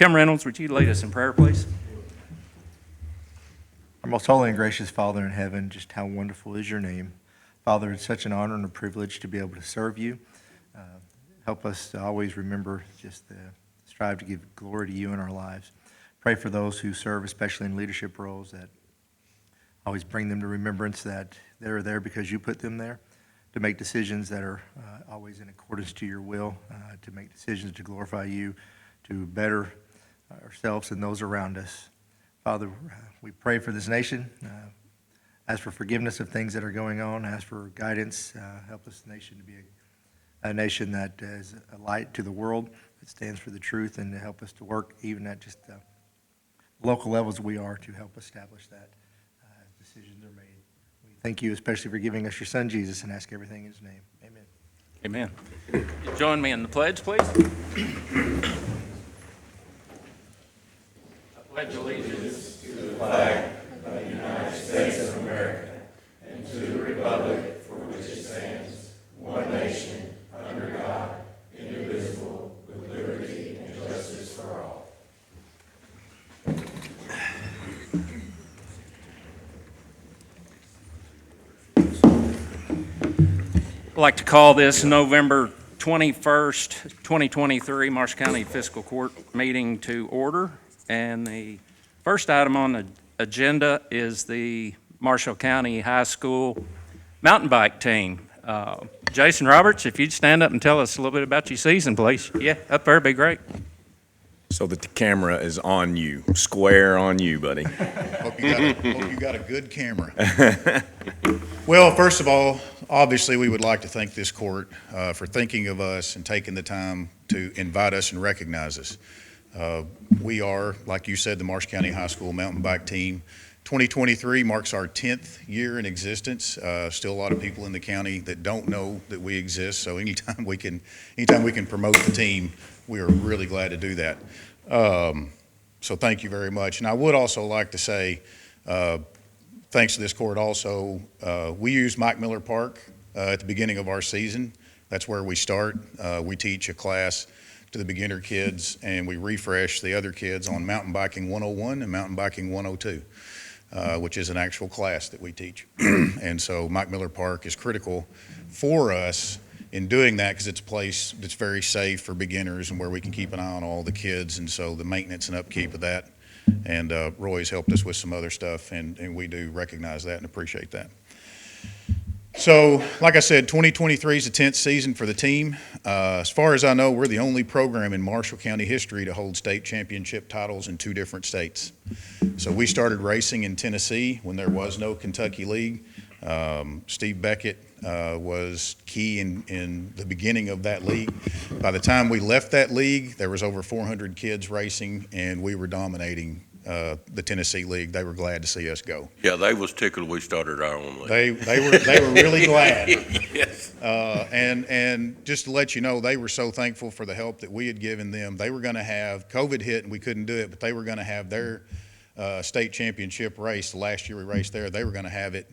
Tim Reynolds, would you lead us in prayer, please? Our most holy and gracious Father in heaven, just how wonderful is your name. Father, it's such an honor and a privilege to be able to serve you. Help us to always remember just strive to give glory to you in our lives. Pray for those who serve, especially in leadership roles, that always bring them to remembrance that they're there because you put them there, to make decisions that are always in accordance to your will, to make decisions to glorify you, to better ourselves and those around us. Father, we pray for this nation. Ask for forgiveness of things that are going on. Ask for guidance. Help this nation to be a nation that is a light to the world, that stands for the truth, and to help us to work even at just the local levels we are to help establish that as decisions are made. We thank you especially for giving us your son, Jesus, and ask everything in his name. Amen. Amen. Join me in the pledge, please. I pledge allegiance to the flag of the United States of America and to the republic for which it stands, one nation, under God, indivisible, with liberty and justice for all. I'd like to call this November 21st, 2023 Marshall County Fiscal Court meeting to order. And the first item on the agenda is the Marshall County High School mountain bike team. Jason Roberts, if you'd stand up and tell us a little bit about your season, please. Yeah, up there would be great. So that the camera is on you, square on you, buddy. Hope you got a good camera. Well, first of all, obviously we would like to thank this court for thinking of us and taking the time to invite us and recognize us. We are, like you said, the Marshall County High School mountain bike team. 2023 marks our 10th year in existence. Still a lot of people in the county that don't know that we exist. So anytime we can promote the team, we are really glad to do that. So thank you very much. And I would also like to say, thanks to this court also, we use Mike Miller Park at the beginning of our season. That's where we start. We teach a class to the beginner kids, and we refresh the other kids on mountain biking 101 and mountain biking 102, which is an actual class that we teach. And so Mike Miller Park is critical for us in doing that because it's a place that's very safe for beginners and where we can keep an eye on all the kids, and so the maintenance and upkeep of that. And Roy's helped us with some other stuff, and we do recognize that and appreciate that. So, like I said, 2023 is the 10th season for the team. As far as I know, we're the only program in Marshall County history to hold state championship titles in 2 different states. So we started racing in Tennessee when there was no Kentucky League. Steve Beckett was key in the beginning of that league. By the time we left that league, there was over 400 kids racing, and we were dominating the Tennessee League. They were glad to see us go. Yeah, they was tickled we started our own league. They were really glad. Yes. And just to let you know, they were so thankful for the help that we had given them. They were going to have COVID hit and we couldn't do it, but they were going to have their state championship race. The last year we raced there, they were going to have it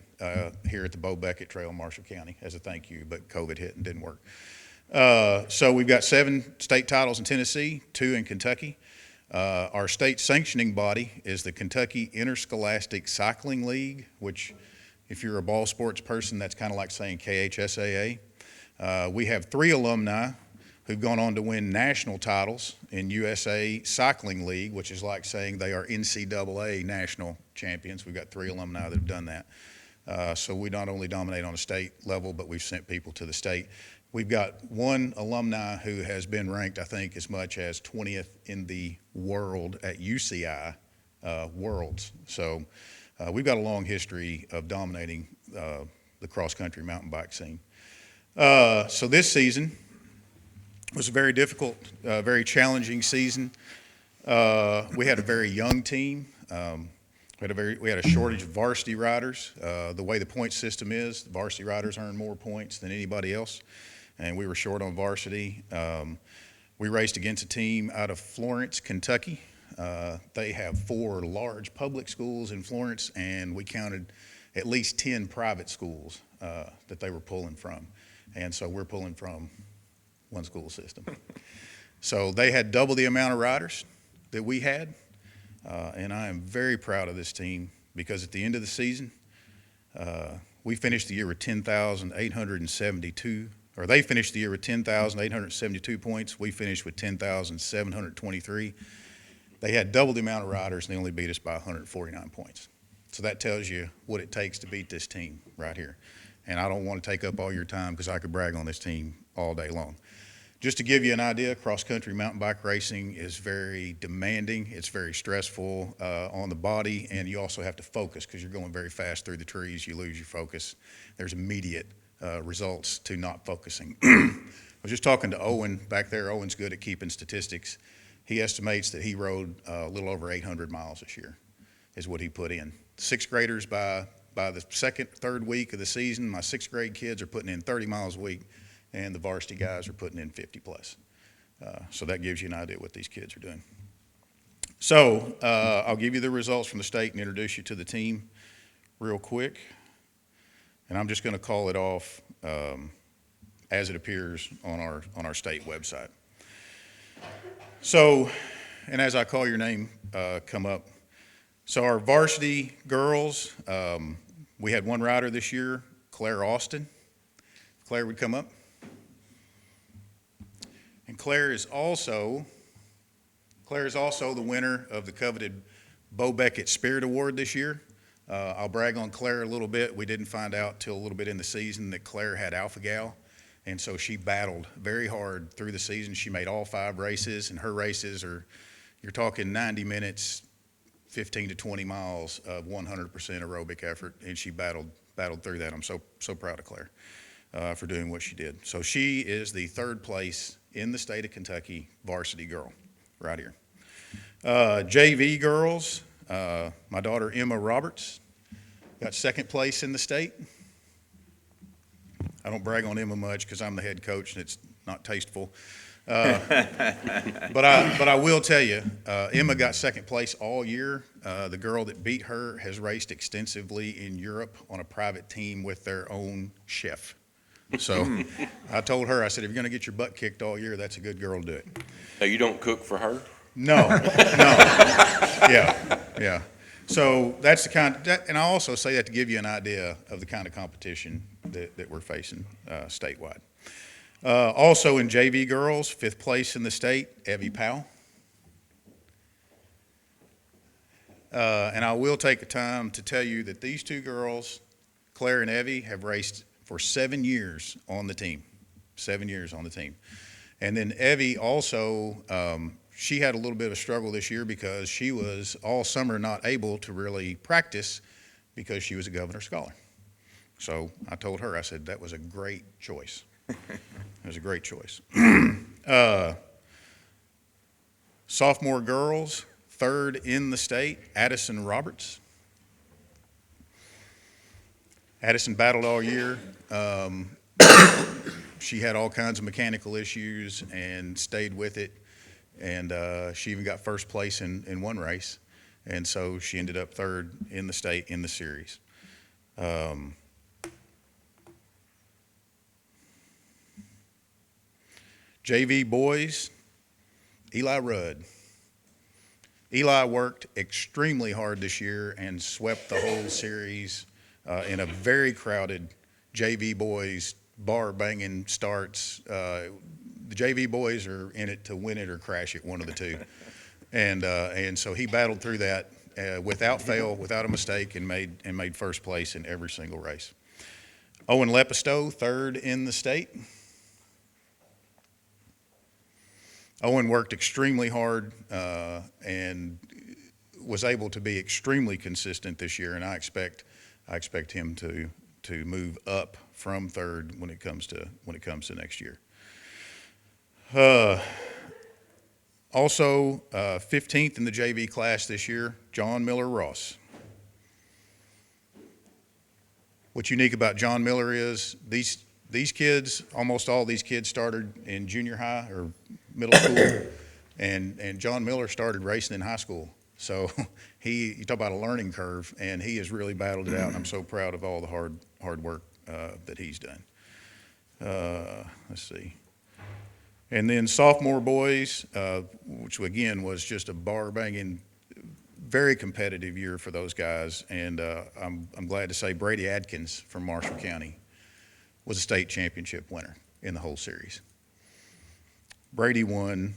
here at the Bo Beckett Trail in Marshall County as a thank you, but COVID hit and didn't work. So we've got 7 state titles in Tennessee, 2 in Kentucky. Our state sanctioning body is the Kentucky Interscholastic Cycling League, which if you're a ball sports person, that's kind of like saying KHSAA. We have 3 alumni who've gone on to win national titles in USA Cycling League, which is like saying they are NCAA national champions. We've got 3 alumni that have done that. So we not only dominate on a state level, but we've sent people to the state. We've got 1 alumni who has been ranked, I think, as much as 20th in the world at UCI Worlds. So we've got a long history of dominating the cross-country mountain bike scene. So this season was a very difficult, very challenging season. We had a very young team. We had a shortage of varsity riders. The way the point system is, the varsity riders earn more points than anybody else, and we were short on varsity. We raced against a team out of Florence, Kentucky. They have 4 large public schools in Florence, and we counted at least 10 private schools that they were pulling from. And so we're pulling from one school system. So they had double the amount of riders. that we had, and I am very proud of this team because at the end of the season, we finished the year with 10,872, or they finished the year with 10,872 points. We finished with 10,723. They had double the amount of riders, and they only beat us by 149 points. So that tells you what it takes to beat this team right here. And I don't want to take up all your time because I could brag on this team all day long. Just to give you an idea, cross-country mountain bike racing is very demanding. It's very stressful on the body, and you also have to focus because you're going very fast through the trees. You lose your focus. There's immediate results to not focusing. I was just talking to Owen back there. Owen's good at keeping statistics. He estimates that he rode a little over 800 miles this year is what he put in. Sixth graders by the third week of the season, my sixth grade kids are putting in 30 miles a week, and the varsity guys are putting in 50 plus. So that gives you an idea what these kids are doing. So I'll give you the results from the state and introduce you to the team real quick. And I'm just going to call it off as it appears on our state website. So, and as I call your name come up, so our varsity girls, we had one rider this year, Claire Austin. Claire would come up. And Claire is also the winner of the coveted Bo Beckett Spirit Award this year. I'll brag on Claire a little bit. We didn't find out till a little bit in the season that Claire had alpha-gal, and so she battled very hard through the season. She made all 5 races, and her races are, you're talking 90 minutes, 15 to 20 miles of 100% aerobic effort, and she battled through that. I'm so proud of Claire for doing what she did. So she is the 3rd place in the state of Kentucky varsity girl right here. JV girls, my daughter Emma Roberts got 2nd place in the state. I don't brag on Emma much because I'm the head coach and it's not tasteful. But I will tell you, Emma got 2nd place all year. The girl that beat her has raced extensively in Europe on a private team with their own chef. So I told her, I said, if you're going to get your butt kicked all year, that's a good girl to do it. Now, you don't cook for her? No. Yeah. So that's the kind, and I also say that to give you an idea of the kind of competition that we're facing statewide. Also in JV girls, 5th place in the state, Evie Powell. And I will take the time to tell you that these 2 girls, Claire and Evie, have raced for 7 years on the team. 7 years on the team. And then Evie also, she had a little bit of a struggle this year because she was all summer not able to really practice because she was a Governor's Scholar. So I told her, I said, that was a great choice. It was a great choice. Sophomore girls, 3rd in the state, Addison Roberts. Addison battled all year. She had all kinds of mechanical issues and stayed with it. And she even got 1st place in one race. And so she ended up 3rd in the state in the series. JV boys, Eli Rudd. Eli worked extremely hard this year and swept the whole series in a very crowded JV boys bar banging starts. The JV boys are in it to win it or crash it, one of the two. And so he battled through that without fail, without a mistake, and made 1st place in every single race. Owen Lepistow, 3rd in the state. Owen worked extremely hard and was able to be extremely consistent this year, and I expect him to move up from 3rd when it comes to next year. Also, 15th in the JV class this year, John Miller Ross. What's unique about John Miller is these kids, almost all these kids started in junior high or middle school, and John Miller started racing in high school. So you talk about a learning curve, and he has really battled it out, and I'm so proud of all the hard work that he's done. Let's see. And then sophomore boys, which again was just a bar-banging, very competitive year for those guys. And I'm glad to say Brady Adkins from Marshall County was a state championship winner in the whole series. Brady won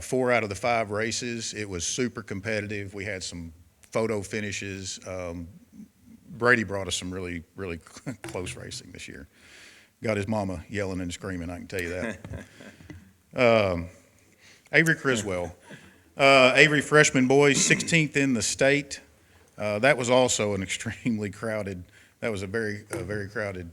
4 out of the 5 races. It was super competitive. We had some photo finishes. Brady brought us some really, really close racing this year. Got his mama yelling and screaming, I can tell you that. Avery Criswell. Avery freshman boys, 16th in the state. That was also an extremely crowded, that was a very crowded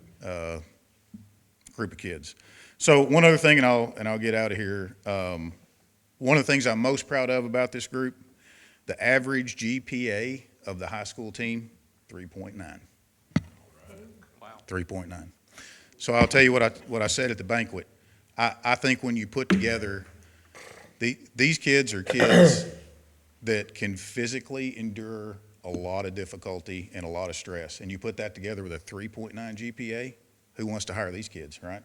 group of kids. So one other thing, and I'll get out of here. One of the things I'm most proud of about this group, the average GPA of the high school team, 3.9. Wow. 3.9. So I'll tell you what I said at the banquet. I think when you put together, these kids are kids that can physically endure a lot of difficulty and a lot of stress. And you put that together with a 3.9 GPA, who wants to hire these kids, right?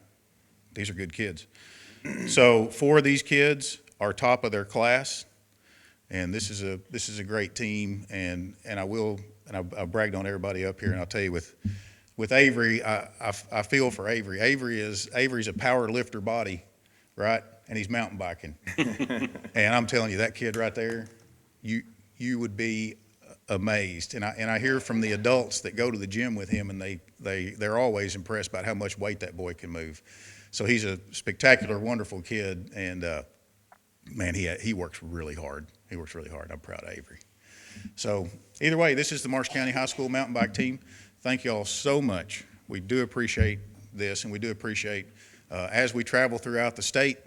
These are good kids. So 4 of these kids are top of their class, and this is a great team. And I bragged on everybody up here, and I'll tell you with Avery, I feel for Avery. Avery's a power lifter body, right? And he's mountain biking. And I'm telling you, that kid right there, you would be amazed. And I hear from the adults that go to the gym with him, and they're always impressed about how much weight that boy can move. So he's a spectacular, wonderful kid, and man, he works really hard. He works really hard. I'm proud of Avery. So either way, this is the Marshall County High School mountain bike team. Thank you all so much. We do appreciate this, and we do appreciate as we travel throughout the state,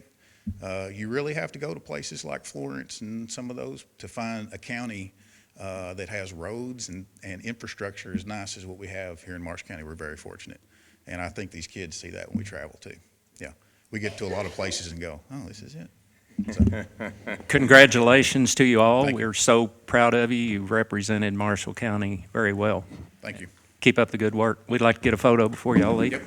you really have to go to places like Florence and some of those to find a county that has roads and infrastructure as nice as what we have here in Marshall County. We're very fortunate. And I think these kids see that when we travel too. Yeah. We get to a lot of places and go, oh, this is it. So, Congratulations to you all. Thank you. We're so proud of you. You've represented Marshall County very well. thank you. Keep up the good work. We'd like to get a photo before y'all leave. Yep.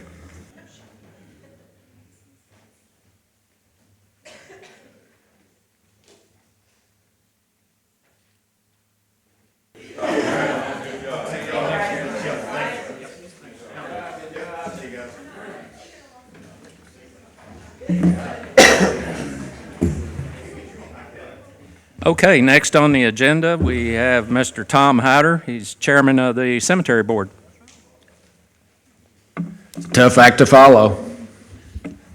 Okay, next on the agenda, we have Mr. Tom Hyder. He's chairman of the cemetery board. Tough act to follow.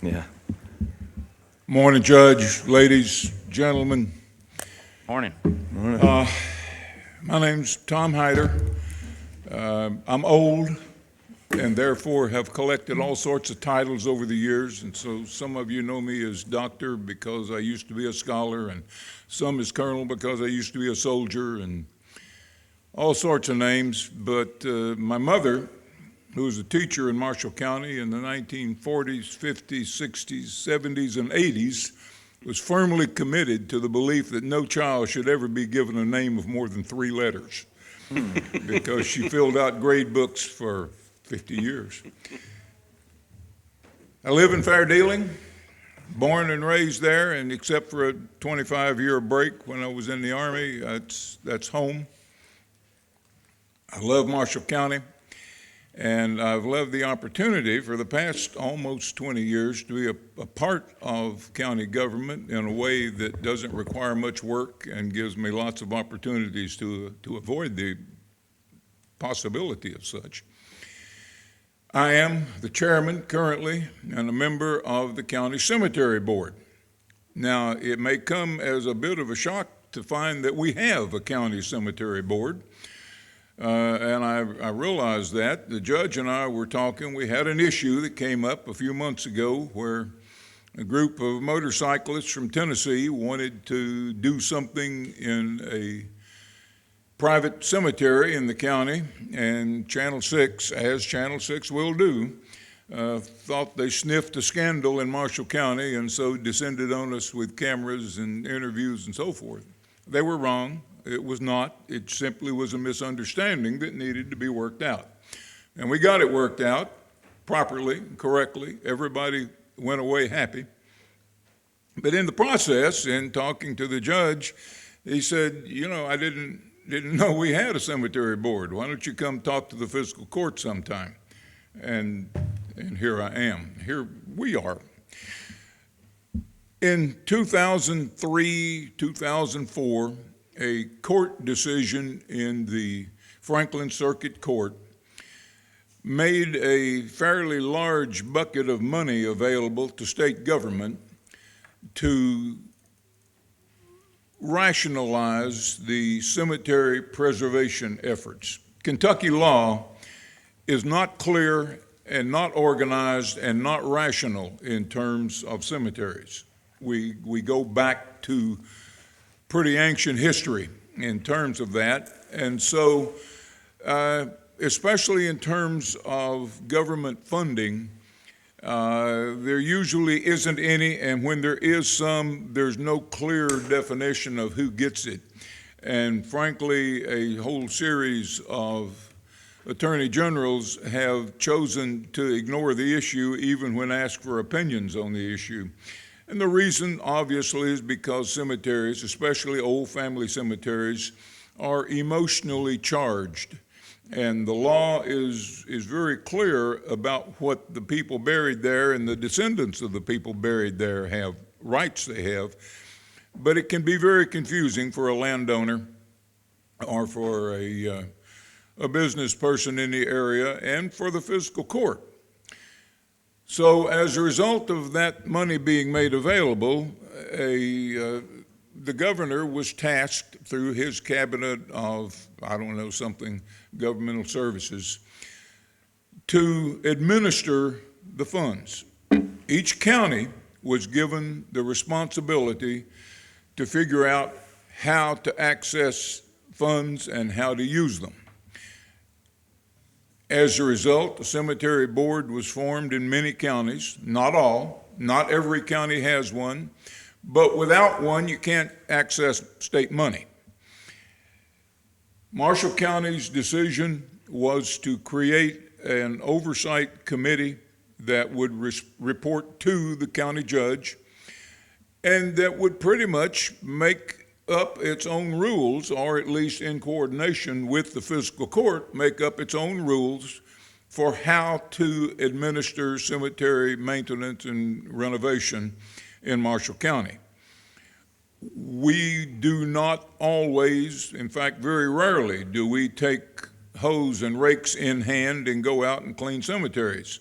Yeah. Morning, Judge, ladies, gentlemen. Morning. My name's Tom Hyder. I'm old and therefore have collected all sorts of titles over the years, and so some of you know me as doctor because I used to be a scholar, and some as colonel because I used to be a soldier, and all sorts of names. But my mother, who was a teacher in Marshall County in the 1940s, 50s, 60s, 70s, and 80s, was firmly committed to the belief that no child should ever be given a name of more than 3 letters because she filled out grade books for 50 years. I live in Fair Dealing, born and raised there, and except for a 25-year break when I was in the Army, that's home. I love Marshall County. And I've loved the opportunity for the past almost 20 years to be a part of county government in a way that doesn't require much work and gives me lots of opportunities to avoid the possibility of such. I am the chairman currently and a member of the county cemetery board. Now, it may come as a bit of a shock to find that we have a county cemetery board. And I realized that. The judge and I were talking. We had an issue that came up a few months ago where a group of motorcyclists from Tennessee wanted to do something in a private cemetery in the county, and Channel 6, as Channel 6 will do, thought they sniffed a scandal in Marshall County and so descended on us with cameras and interviews and so forth. They were wrong. It was not. It simply was a misunderstanding that needed to be worked out. And we got it worked out properly, correctly. Everybody went away happy. But in the process, in talking to the judge, he said, I didn't know we had a cemetery board. Why don't you come talk to the fiscal court sometime? And here I am. Here we are. In 2003, 2004, a court decision in the Franklin Circuit Court made a fairly large bucket of money available to state government to rationalize the cemetery preservation efforts. Kentucky law is not clear and not organized and not rational in terms of cemeteries. We go back to pretty ancient history in terms of that. And so, especially in terms of government funding, there usually isn't any, and when there is some, there's no clear definition of who gets it. And frankly, a whole series of attorney generals have chosen to ignore the issue even when asked for opinions on the issue. And the reason, obviously, is because cemeteries, especially old family cemeteries, are emotionally charged. And the law is very clear about what the people buried there and the descendants of the people buried there have, rights they have. But it can be very confusing for a landowner or for a business person in the area and for the fiscal court. So as a result of that money being made available, the governor was tasked through his cabinet of, something, governmental services, to administer the funds. Each county was given the responsibility to figure out how to access funds and how to use them. As a result, the cemetery board was formed in many counties, not all, not every county has one, but without one, you can't access state money. Marshall County's decision was to create an oversight committee that would report to the county judge and that would pretty much make up its own rules, or at least in coordination with the fiscal court, make up its own rules for how to administer cemetery maintenance and renovation in Marshall County. We do not always, in fact, very rarely, do we take hoes and rakes in hand and go out and clean cemeteries.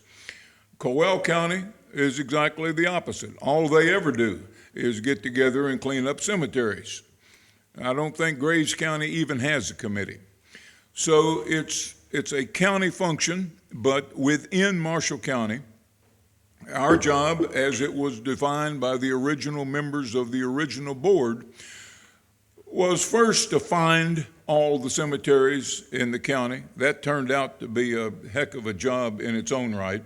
Cowell County is exactly the opposite. All they ever do is get together and clean up cemeteries. I don't think Graves County even has a committee. So it's a county function, but within Marshall County, our job, as it was defined by the original members of the original board, was first to find all the cemeteries in the county. That turned out to be a heck of a job in its own right.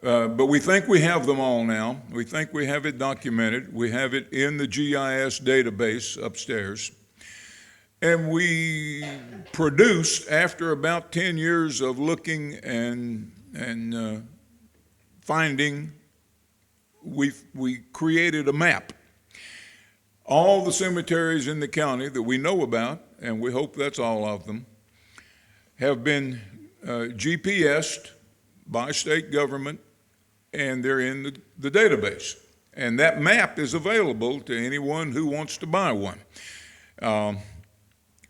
But we think we have them all now. We think we have it documented. We have it in the GIS database upstairs. And we produced, after about 10 years of looking and finding, we created a map. All the cemeteries in the county that we know about, and we hope that's all of them, have been GPSed by state government, and they're in the database. And that map is available to anyone who wants to buy one.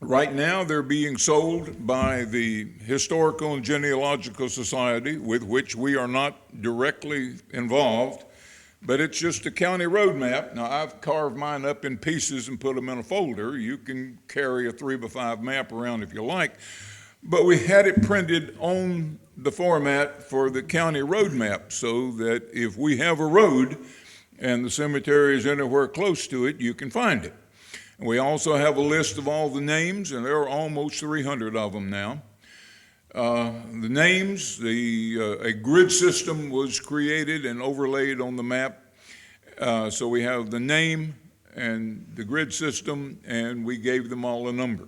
Right now, they're being sold by the Historical and Genealogical Society, with which we are not directly involved, but it's just a county road map. Now, I've carved mine up in pieces and put them in a folder. You can carry a 3x5 map around if you like, but we had it printed on the format for the county road map so that if we have a road and the cemetery is anywhere close to it, you can find it. And we also have a list of all the names, and there are almost 300 of them now. The names, a grid system was created and overlaid on the map. So we have the name and the grid system, and we gave them all a number.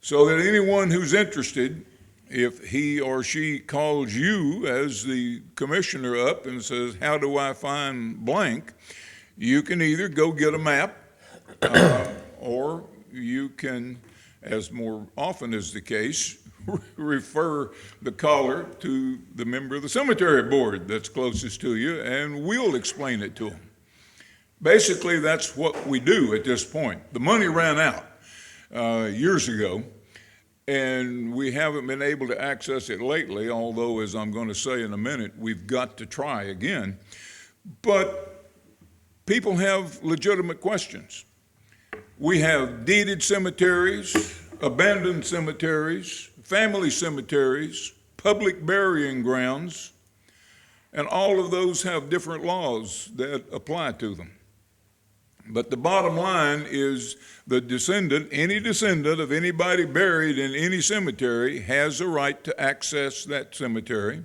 So that anyone who's interested, if he or she calls you as the commissioner up and says, how do I find blank? You can either go get a map, or you can, as more often is the case, refer the caller to the member of the cemetery board that's closest to you, and we'll explain it to them. Basically, that's what we do at this point. The money ran out years ago, and we haven't been able to access it lately, although, as I'm going to say in a minute, we've got to try again. But people have legitimate questions. We have deeded cemeteries, abandoned cemeteries, family cemeteries, public burying grounds, and all of those have different laws that apply to them. But the bottom line is the descendant, any descendant of anybody buried in any cemetery has a right to access that cemetery.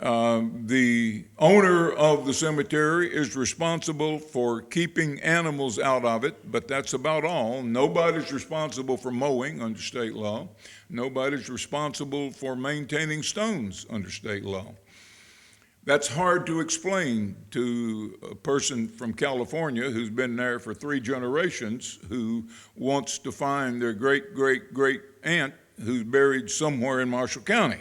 The owner of the cemetery is responsible for keeping animals out of it, but that's about all. Nobody's responsible for mowing under state law. Nobody's responsible for maintaining stones under state law. That's hard to explain to a person from California who's been there for 3 generations who wants to find their great aunt who's buried somewhere in Marshall County.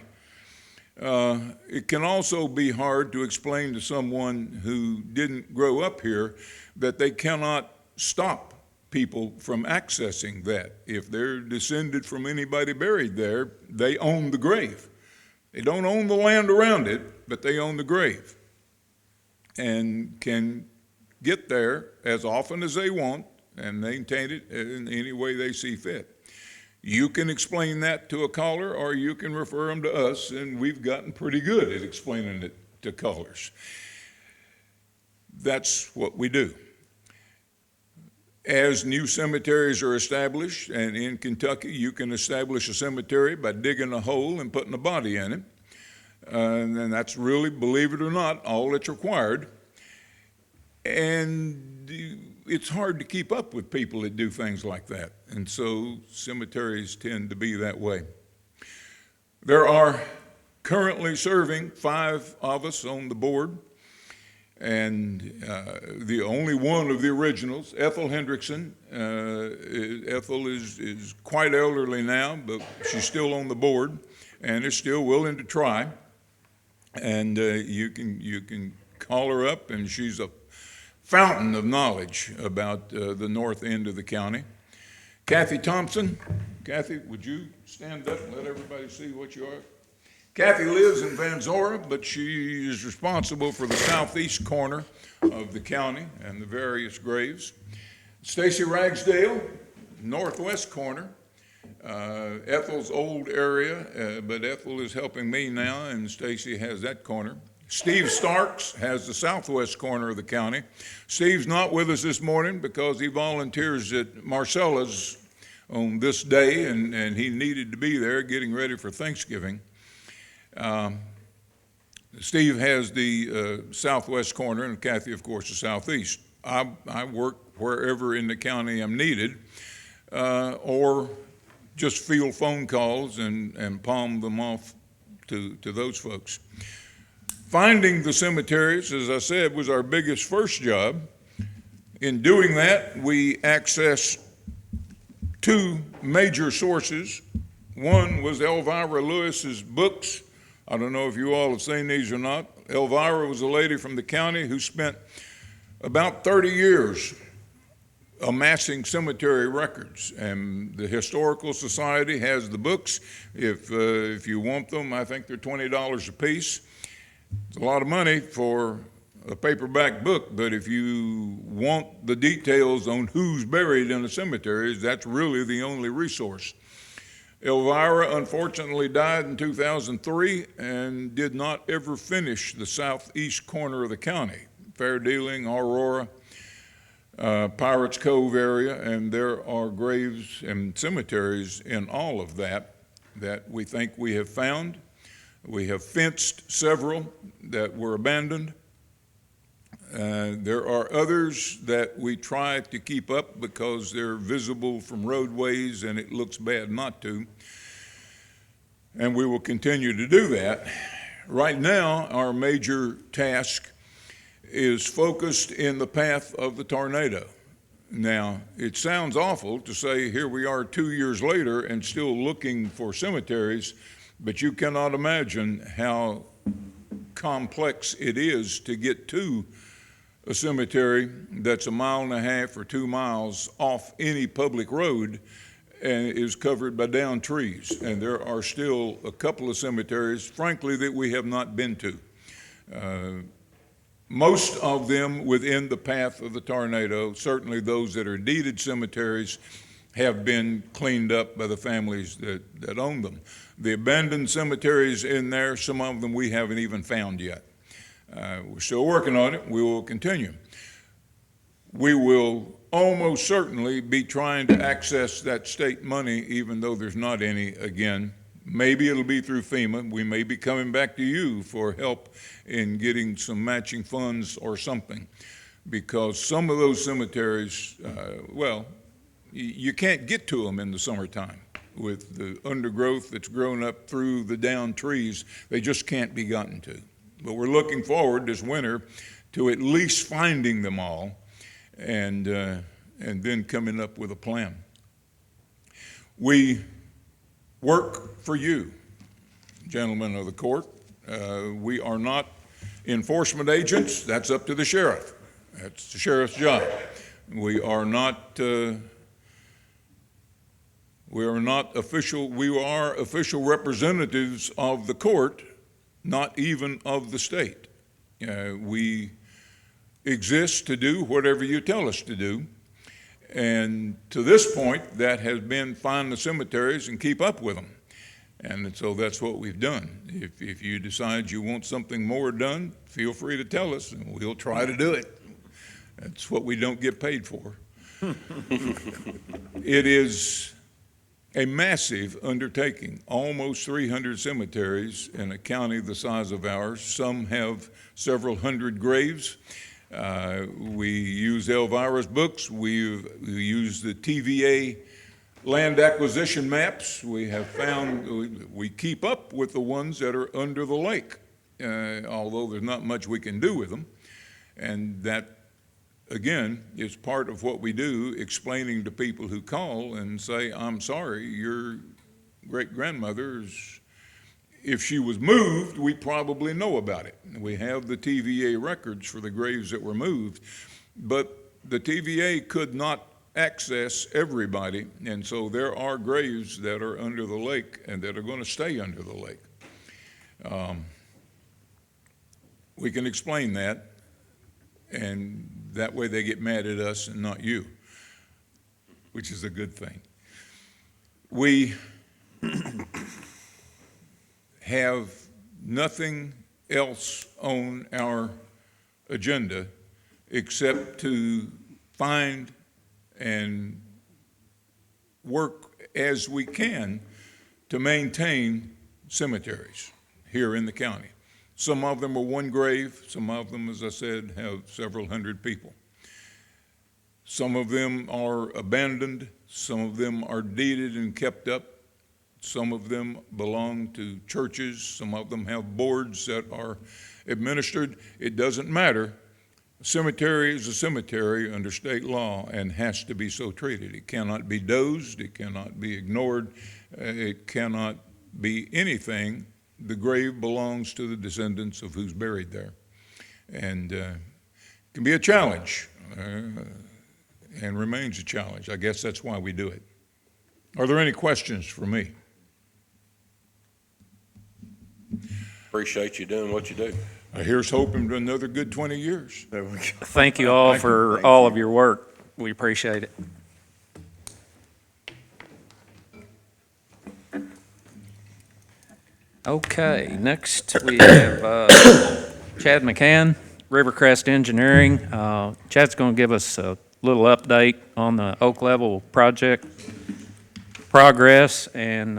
It can also be hard to explain to someone who didn't grow up here that they cannot stop people from accessing that. If they're descended from anybody buried there, they own the grave. They don't own the land around it, but they own the grave and can get there as often as they want and maintain it in any way they see fit. You can explain that to a caller, or you can refer them to us, and we've gotten pretty good at explaining it to callers. That's what we do. As new cemeteries are established, and in Kentucky you can establish a cemetery by digging a hole and putting a body in it, and that's really, believe it or not, all that's required. And it's hard to keep up with people that do things like that, and so cemeteries tend to be that way. There are currently serving 5 of us on the board, and the only one of the originals, Ethel Hendrickson. Ethel is quite elderly now, but she's still on the board and is still willing to try. And you can call her up, and she's a fountain of knowledge about the north end of the county. Kathy Thompson. Kathy, would you stand up and let everybody see what you are? Kathy lives in Van Zora, but she is responsible for the southeast corner of the county and the various graves. Stacy Ragsdale, northwest corner. Ethel's old area, but Ethel is helping me now, and Stacy has that corner. Steve Starks has the southwest corner of the county. Steve's not with us this morning because he volunteers at Marcella's on this day, and he needed to be there getting ready for Thanksgiving. Steve has the southwest corner, and Kathy, of course, the southeast. I work wherever in the county I'm needed, or just field phone calls and palm them off to those folks. Finding the cemeteries, as I said, was our biggest first job. In doing that, we accessed 2 major sources. One was Elvira Lewis's books. I don't know if you all have seen these or not. Elvira was a lady from the county who spent about 30 years amassing cemetery records, and the Historical Society has the books. If you want them, I think they're $20 a piece. It's a lot of money for a paperback book, but if you want the details on who's buried in the cemeteries, that's really the only resource. Elvira unfortunately died in 2003 and did not ever finish the southeast corner of the county, Fair Dealing, Aurora, Pirates Cove area, and there are graves and cemeteries in all of that we think we have found. We have fenced several that were abandoned. There are others that we try to keep up because they're visible from roadways and it looks bad not to. And we will continue to do that. Right now, our major task is focused in the path of the tornado. Now, it sounds awful to say here we are 2 years later and still looking for cemeteries, but you cannot imagine how complex it is to get to a cemetery that's 1.5 miles or 2 miles off any public road and is covered by downed trees. And there are still a couple of cemeteries, frankly, that we have not been to. Most of them within the path of the tornado, certainly those that are deeded cemeteries, have been cleaned up by the families that own them. The abandoned cemeteries in there, some of them we haven't even found yet. We're still working on it. We will continue. We will almost certainly be trying to access that state money, even though there's not any again. Maybe it'll be through FEMA. We may be coming back to you for help in getting some matching funds or something, because some of those cemeteries, you can't get to them in the summertime with the undergrowth that's grown up through the downed trees. They just can't be gotten to. But we're looking forward this winter to at least finding them all and then coming up with a plan. We work for you, gentlemen of the court. We are not enforcement agents. That's up to the sheriff. That's the sheriff's job. We are official. We are official representatives of the court, not even of the state. We exist to do whatever you tell us to do. And to this point, that has been find the cemeteries and keep up with them. And so that's what we've done. If you decide you want something more done, feel free to tell us, and we'll try to do it. That's what we don't get paid for. It is a massive undertaking, almost 300 cemeteries in a county the size of ours. Some have several hundred graves. We use Elvira's books. We use the TVA land acquisition maps. We have found, we keep up with the ones that are under the lake, although there's not much we can do with them. And that, again, is part of what we do, explaining to people who call and say, I'm sorry, your great-grandmother's, if she was moved, we probably know about it. We have the TVA records for the graves that were moved, but the TVA could not access everybody, and so there are graves that are under the lake and that are going to stay under the lake. We can explain that, and that way they get mad at us and not you, which is a good thing. We have nothing else on our agenda except to find and work as we can to maintain cemeteries here in the county. Some of them are one grave. Some of them, as I said, have several hundred people. Some of them are abandoned. Some of them are deeded and kept up. Some of them belong to churches. Some of them have boards that are administered. It doesn't matter. A cemetery is a cemetery under state law and has to be so treated. It cannot be dozed. It cannot be ignored. It cannot be anything. The grave belongs to the descendants of who's buried there. And it can be a challenge and remains a challenge. I guess that's why we do it. Are there any questions for me? Appreciate you doing what you do. Here's hoping to another good 20 years. Thank you all for all of your work. We appreciate it. Okay, next we have Chad McCann, Rivercrest Engineering. Chad's going to give us a little update on the Oak Level project progress and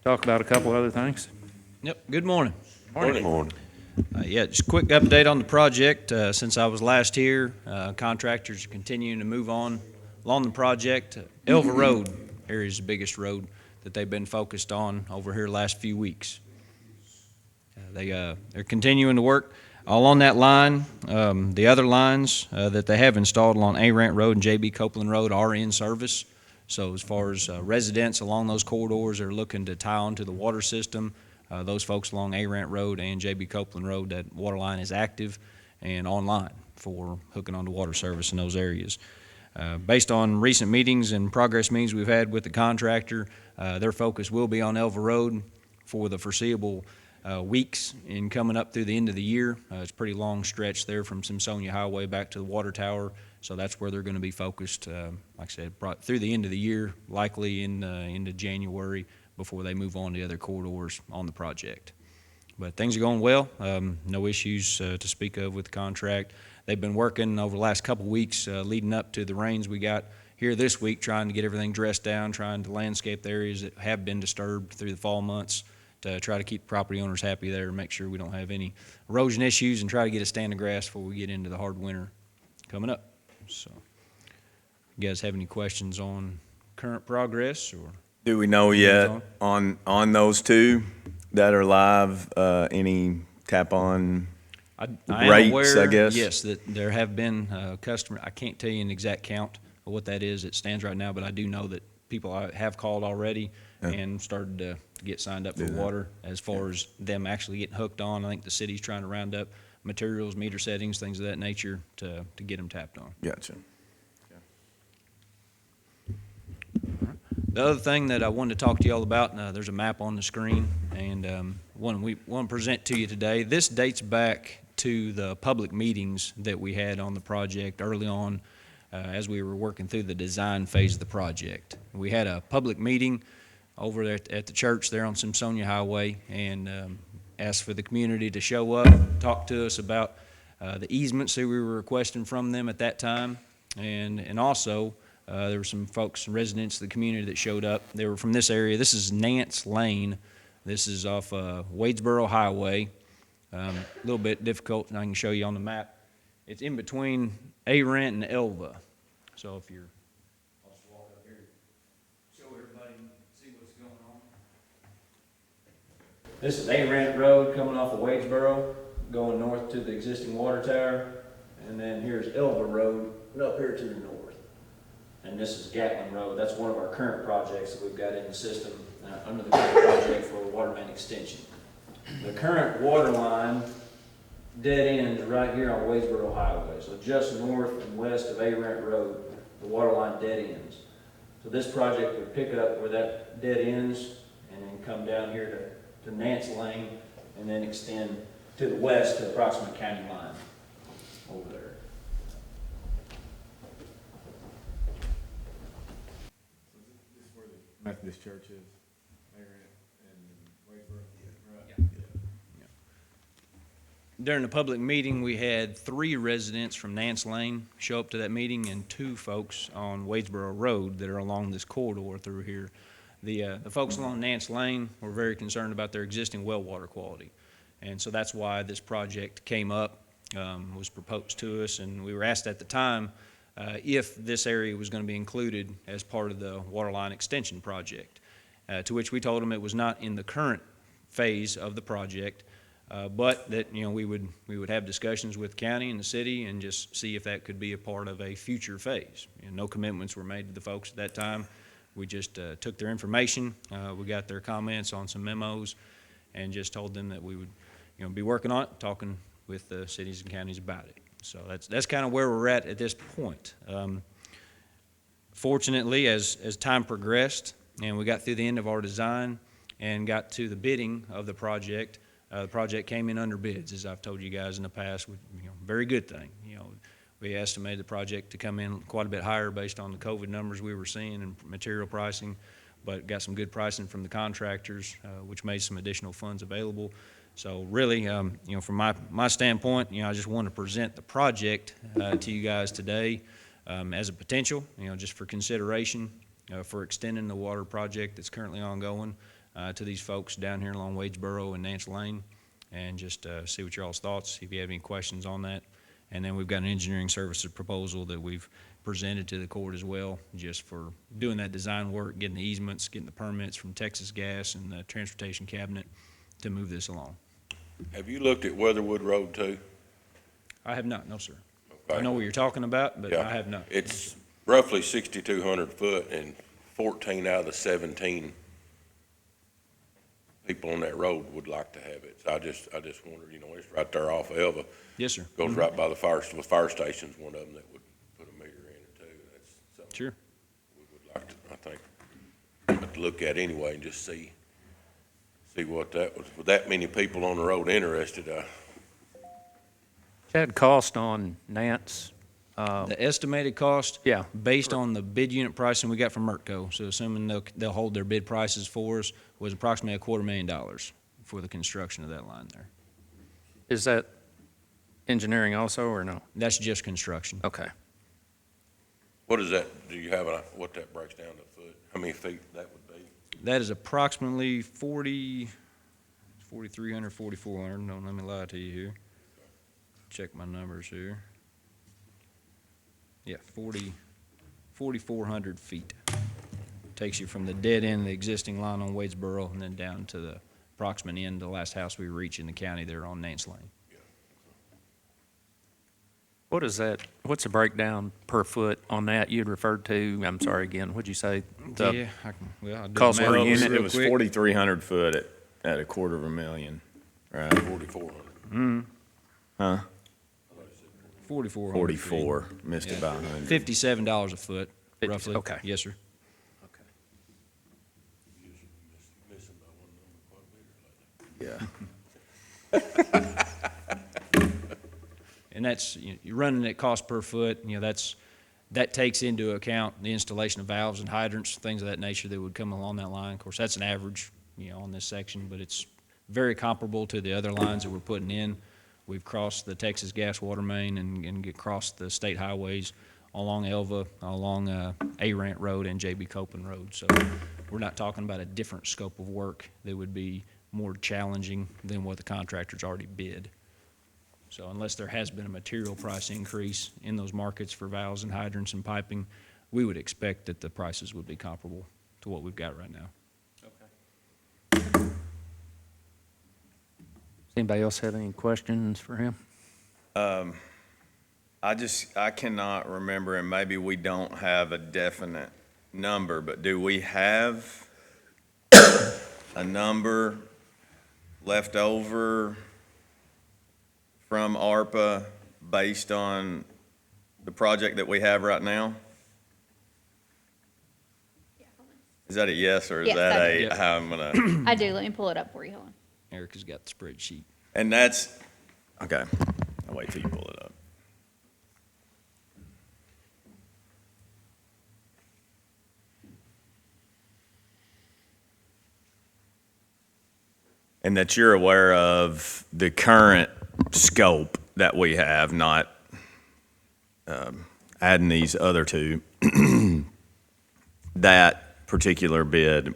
talk about a couple other things. Yep, good morning. Morning. Yeah, just a quick update on the project. Since I was last here, contractors are continuing to move on along the project. Elva Road area is the biggest road that they've been focused on over here the last few weeks. They're continuing to work. All on that line, the other lines that they have installed along A-Rant Road and J.B. Copeland Road are in service. So as far as residents along those corridors that are looking to tie onto the water system, those folks along A-Rant Road and J.B. Copeland Road, that water line is active and online for hooking onto water service in those areas. Based on recent meetings and progress meetings we've had with the contractor, their focus will be on Elva Road for the foreseeable weeks in coming up through the end of the year. It's a pretty long stretch there from Simsonia Highway back to the water tower, so that's where they're going to be focused, like I said, through the end of the year, likely into January before they move on to other corridors on the project. But things are going well. No issues to speak of with the contract. They've been working over the last couple weeks leading up to the rains we got here this week, trying to get everything dressed down, trying to landscape the areas that have been disturbed through the fall months to try to keep property owners happy there and make sure we don't have any erosion issues and try to get a stand of grass before we get into the hard winter coming up. So, you guys have any questions on current progress or? Do we know yet on those two that are live, any tap-on I am rates, aware, I guess? yes, that there have been customer. I can't tell you an exact count of what that is. It stands right now, but I do know that people have called already and started to get signed up for water. As far as them actually getting hooked on, I think the city's trying to round up materials, meter settings, things of that nature to get them tapped on. Gotcha. The other thing that I wanted to talk to you all about, there's a map on the screen, and one we want to present to you today. This dates back to the public meetings that we had on the project early on as we were working through the design phase of the project. We had a public meeting over there at the church there on Simsonia Highway and asked for the community to show up, talk to us about the easements that we were requesting from them at that time, and also there were some folks, some residents of the community that showed up. They were from this area. This is Nance Lane. This is off Wadesboro Highway. A little bit difficult, and I can show you on the map. It's in between A-Rent and Elva. So if you're, I'll just walk up here, show everybody, see what's going on. This is A-Rent Road coming off of Wadesboro, going north to the existing water tower. And then here's Elva Road, up here to the north. And this is Gatlin Road. That's one of our current projects that we've got in the system under the current project for water main extension. The current water line dead ends right here on Wadesboro Highway. So just north and west of A-Rent Road, the water line dead ends. So this project would pick up where that dead ends and then come down here to Nance Lane and then extend to the west to the approximate county line over there. Methodist Church is, and Wadesboro. During the public meeting, we had 3 residents from Nance Lane show up to that meeting and 2 folks on Wadesboro Road that are along this corridor through here. The folks along Nance Lane were very concerned about their existing well water quality. And so that's why this project came up, was proposed to us, and we were asked at the time if this area was going to be included as part of the waterline extension project, to which we told them it was not in the current phase of the project, but that we would have discussions with the county and the city and just see if that could be a part of a future phase. No commitments were made to the folks at that time. We just took their information, we got their comments on some memos, and just told them that we would be working on it, talking with the cities and counties about it. So that's kind of where we're at this point. Fortunately, as time progressed and we got through the end of our design and got to the bidding of the project came in under bids, as I've told you guys in the past. Very good thing. We estimated the project to come in quite a bit higher based on the COVID numbers we were seeing and material pricing, but got some good pricing from the contractors, which made some additional funds available. So really, from my standpoint, I just want to present the project to you guys today as a potential, just for consideration for extending the water project that's currently ongoing to these folks down here along Wadesboro and Nance Lane, and just see what y'all's thoughts, see if you have any questions on that. And then we've got an engineering services proposal that we've presented to the court as well, just for doing that design work, getting the easements, getting the permits from Texas Gas and the Transportation Cabinet to move this along. Have you looked at Weatherwood Road too? I have not, no, sir. I Okay. know what you're talking about, but Yeah. I have not. It's roughly 6,200 foot, and 14 out of the 17 people on that road would like to have it. So I just wondered, it's right there off Elva. Yes, sir. Goes right by the fire station's one of them that would put a meter in it too. That's something Sure. we would like to, I think, have to look at anyway and just see what that was. With that many people on the road interested, Chad, cost on Nance, The estimated cost, yeah, based on the bid unit pricing we got from Mertco, so assuming they'll hold their bid prices for us, was approximately $250,000 for the construction of that line there. is that engineering also, or no? That's just construction. Okay. what is that, do you have what that breaks down to foot? How many feet that would be? That is approximately 4,300, 4,400. Don't let me lie to you here. Check my numbers here. Yeah, 4,400 feet. Takes you from the dead end of the existing line on Wadesboro and then down to the approximate end, the last house we reach in the county there on Nance Lane. What is that, what's the breakdown per foot on that you'd referred to? I'm sorry, again, what'd you say? The- Yeah, I'll do Cost the per math unit? real It was quick. 4,300 foot at $250,000, right? 4,400. Huh? 4,400 feet. 44, missed it by 100. $57 a foot, 50, roughly. okay. Yes, sir. Missing by one number quite a bit lately. Yeah. And that's, you're running at cost per foot, that takes into account the installation of valves and hydrants, things of that nature that would come along that line. Of course, that's an average, on this section, but it's very comparable to the other lines that we're putting in. We've crossed the Texas gas water main and get crossed the state highways along Elva, along A-Rant Road and J.B. Copeland Road. So we're not talking about a different scope of work that would be more challenging than what the contractor's already bid. So unless there has been a material price increase in those markets for valves and hydrants and piping, we would expect that the prices would be comparable to what we've got right now. Does anybody else have any questions for him? I cannot remember, and maybe we don't have a definite number, but do we have a number left over from ARPA based on the project that we have right now? Is that a yes, or is Yes, that I do. Yep. how I'm gonna? I do. Let me pull it up for you. Hold on. Erica's got the spreadsheet. And that's, okay, I'll wait till you pull it up. And that you're aware of the current scope that we have, not adding these other two. That particular bid,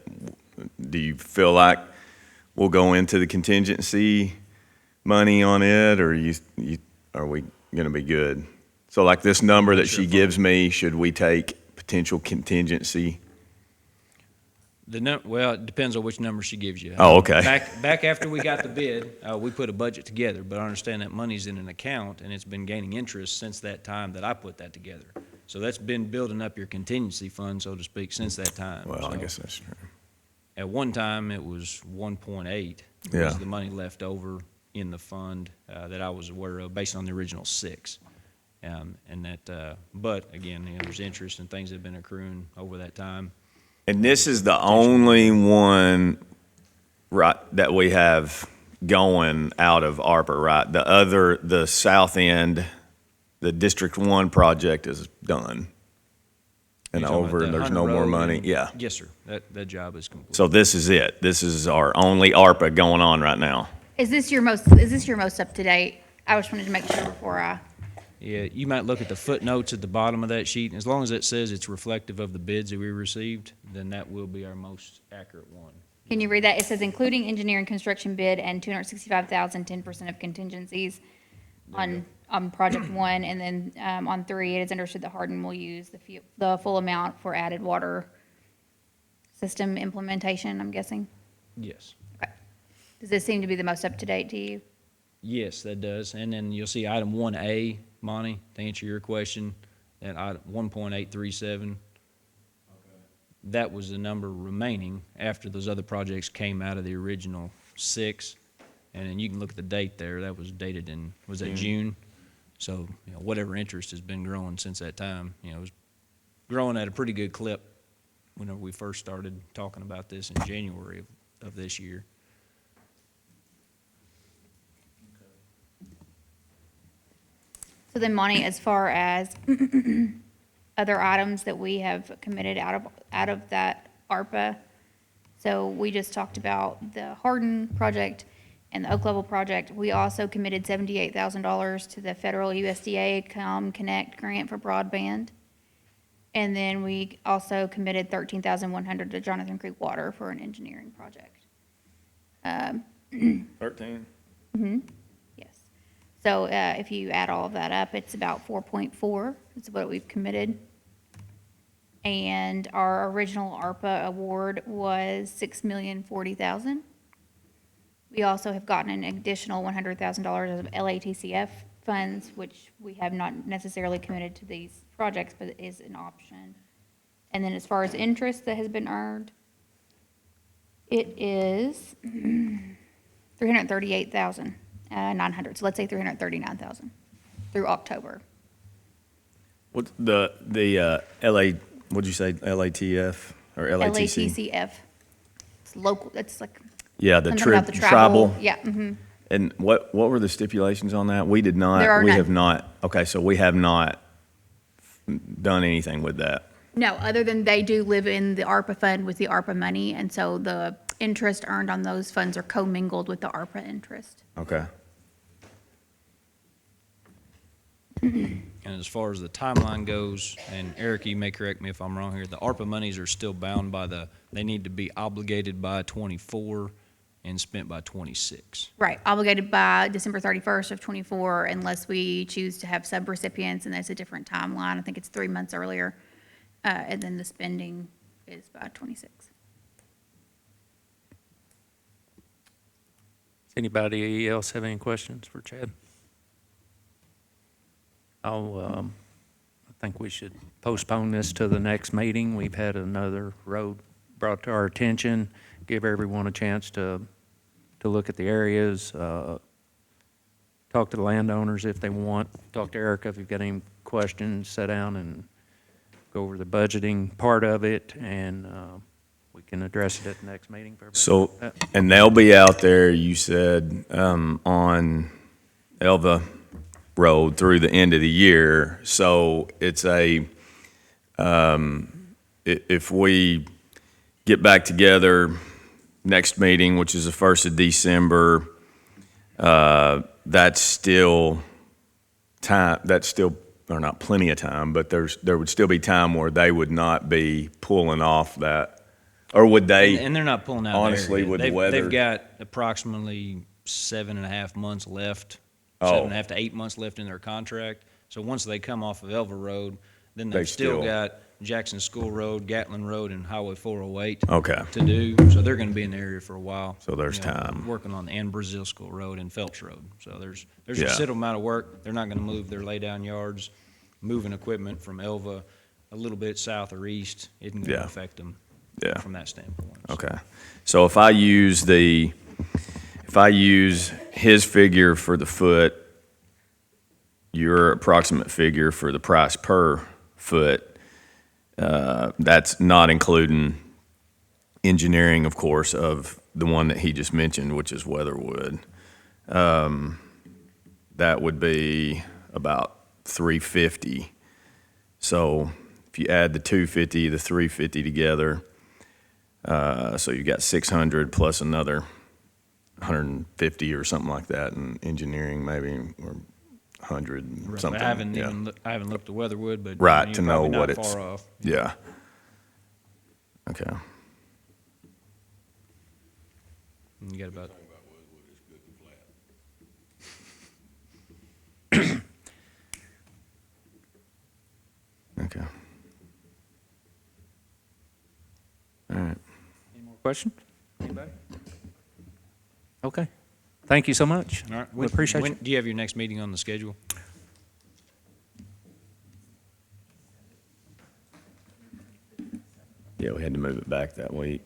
do you feel like we'll go into the contingency money on it, or are we going to be good? So like this number that she gives me, should we take potential contingency? Well, it depends on which number she gives you. Oh, okay. Back after we got the bid, we put a budget together, but I understand that money's in an account and it's been gaining interest since that time that I put that together. So that's been building up your contingency fund, so to speak, since that time. Well, I So guess that's true. At one time, it was 1.8 Yeah. was the money left over in the fund that I was aware of, based on the original 6. But again, there's interest and things that have been accruing over that time. And this is the only one, right, that we have going out of ARPA, right? The south end, the District 1 project is done. And You're talking about over, the and there's Hunter no more Road money, and- yeah. Yes, sir. That job is complete. So this is it. This is our only ARPA going on right now. Is this your most up to date? I just wanted to make sure before I. Yeah, you might look at the footnotes at the bottom of that sheet, and as long as it says it's reflective of the bids that we received, then that will be our most accurate one. Can you read that? It says including engineering construction bid and 265,000, 10% of contingencies on project 1, and then on 3, it is understood that Hardin will use the full amount for added water system implementation, I'm guessing. Yes. Okay. Does this seem to be the most up to date to you? Yes, that does. And then you'll see item 1A, Monty, to answer your question, at item 1.837. That was the number remaining after those other projects came out of the original 6. And then you can look at the date there. That was dated in, was that June? So, whatever interest has been growing since that time, it was growing at a pretty good clip whenever we first started talking about this in January of this year. So then, Monty, as far as other items that we have committed out of that ARPA, so we just talked about the Hardin project and the Oak Level project. We also committed $78,000 to the federal USDA Connect grant for broadband. And then we also committed $13,100 to Jonathan Creek Water for an engineering project. 13? Yes. So if you add all of that up, it's about 4.4 is what we've committed. And our original ARPA award was $6,040,000. We also have gotten an additional $100,000 of LATCF funds, which we have not necessarily committed to these projects, but it is an option. And then as far as interest that has been earned, it is $338,900. So let's say $339,000 through October. What the LA, what'd you say, LATF or LATC? LATCF. It's local, it's like. Yeah, the something about the tribal. Yeah, mm-hmm. And what were the stipulations on that? We did not. There are we none. have not. Okay, so we have not done anything with that. No, other than they do live in the ARPA fund with the ARPA money, and so the interest earned on those funds are commingled with the ARPA interest. Okay. And as far as the timeline goes, and Eric, you may correct me if I'm wrong here, the ARPA monies are still bound by they need to be obligated by 24 and spent by 26. Right, obligated by December 31st of '24 unless we choose to have subrecipients, and that's a different timeline. I think it's 3 months earlier. And then the spending is by '26. Anybody else have any questions for Chad? I think we should postpone this to the next meeting. We've had another road brought to our attention. Give everyone a chance to look at the areas, talk to the landowners if they want, talk to Erica if you've got any questions, sit down and go over the budgeting part of it, and we can address it at the next meeting. For So, everybody. and they'll be out there, you said, on Elva Road through the end of the year. So it's if we get back together next meeting, which is the 1st of December, that's still time, or not plenty of time, but there would still be time where they would not be pulling off that, or would they? And they're not pulling out. Honestly, there. with the weather. They've got approximately 7.5 months left, Oh. 7.5 to 8 months left in their contract. So once they come off of Elva Road, then They they've still still- got Jackson School Road, Gatlin Road, and Highway 408 Okay. to do. So they're going to be in the area for a while. So there's time. Working on and Brazil School Road and Phelps Road. So there's a Yeah. considerable amount of work. They're not going to move their lay-down yards, moving equipment from Elva a little bit south or east. Isn't going Yeah. to affect them Yeah. from that standpoint. Okay. So if I use his figure for the foot, your approximate figure for the price per foot, that's not including engineering, of course, of the one that he just mentioned, which is Weatherwood. That would be about $350. So if you add the $250, the $350 together, so you got $600 plus another $150 or something like that in engineering, maybe, or $100 something. I haven't yeah. I haven't looked at Weatherwood, but Right, you're to know probably what not it's. far off. Yeah. Okay. You got about Okay. All right. Any more questions? Anybody? Okay. Thank you so much. All right. We appreciate you. Do you have your next meeting on the schedule? Yeah, we had to move it back that week.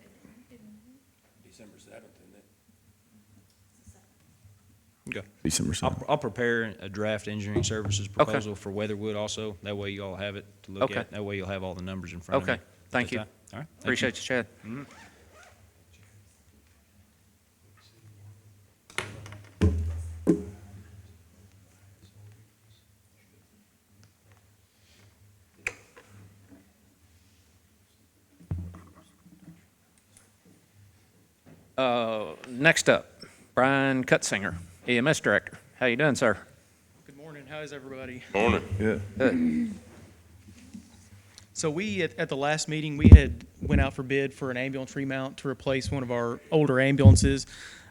Okay. December 7th. I'll prepare a draft engineering services proposal for Weatherwood also. That way you all have it to look Okay. at. That way you'll have all the numbers in front of you. Okay, thank you. All right. Thank you. Appreciate you, Chad. Next up, Brian Cutsinger, EMS Director. How you doing, sir? Good morning. How is everybody? Good. So we, at the last meeting, we had went out for bid for an ambulance remount to replace one of our older ambulances.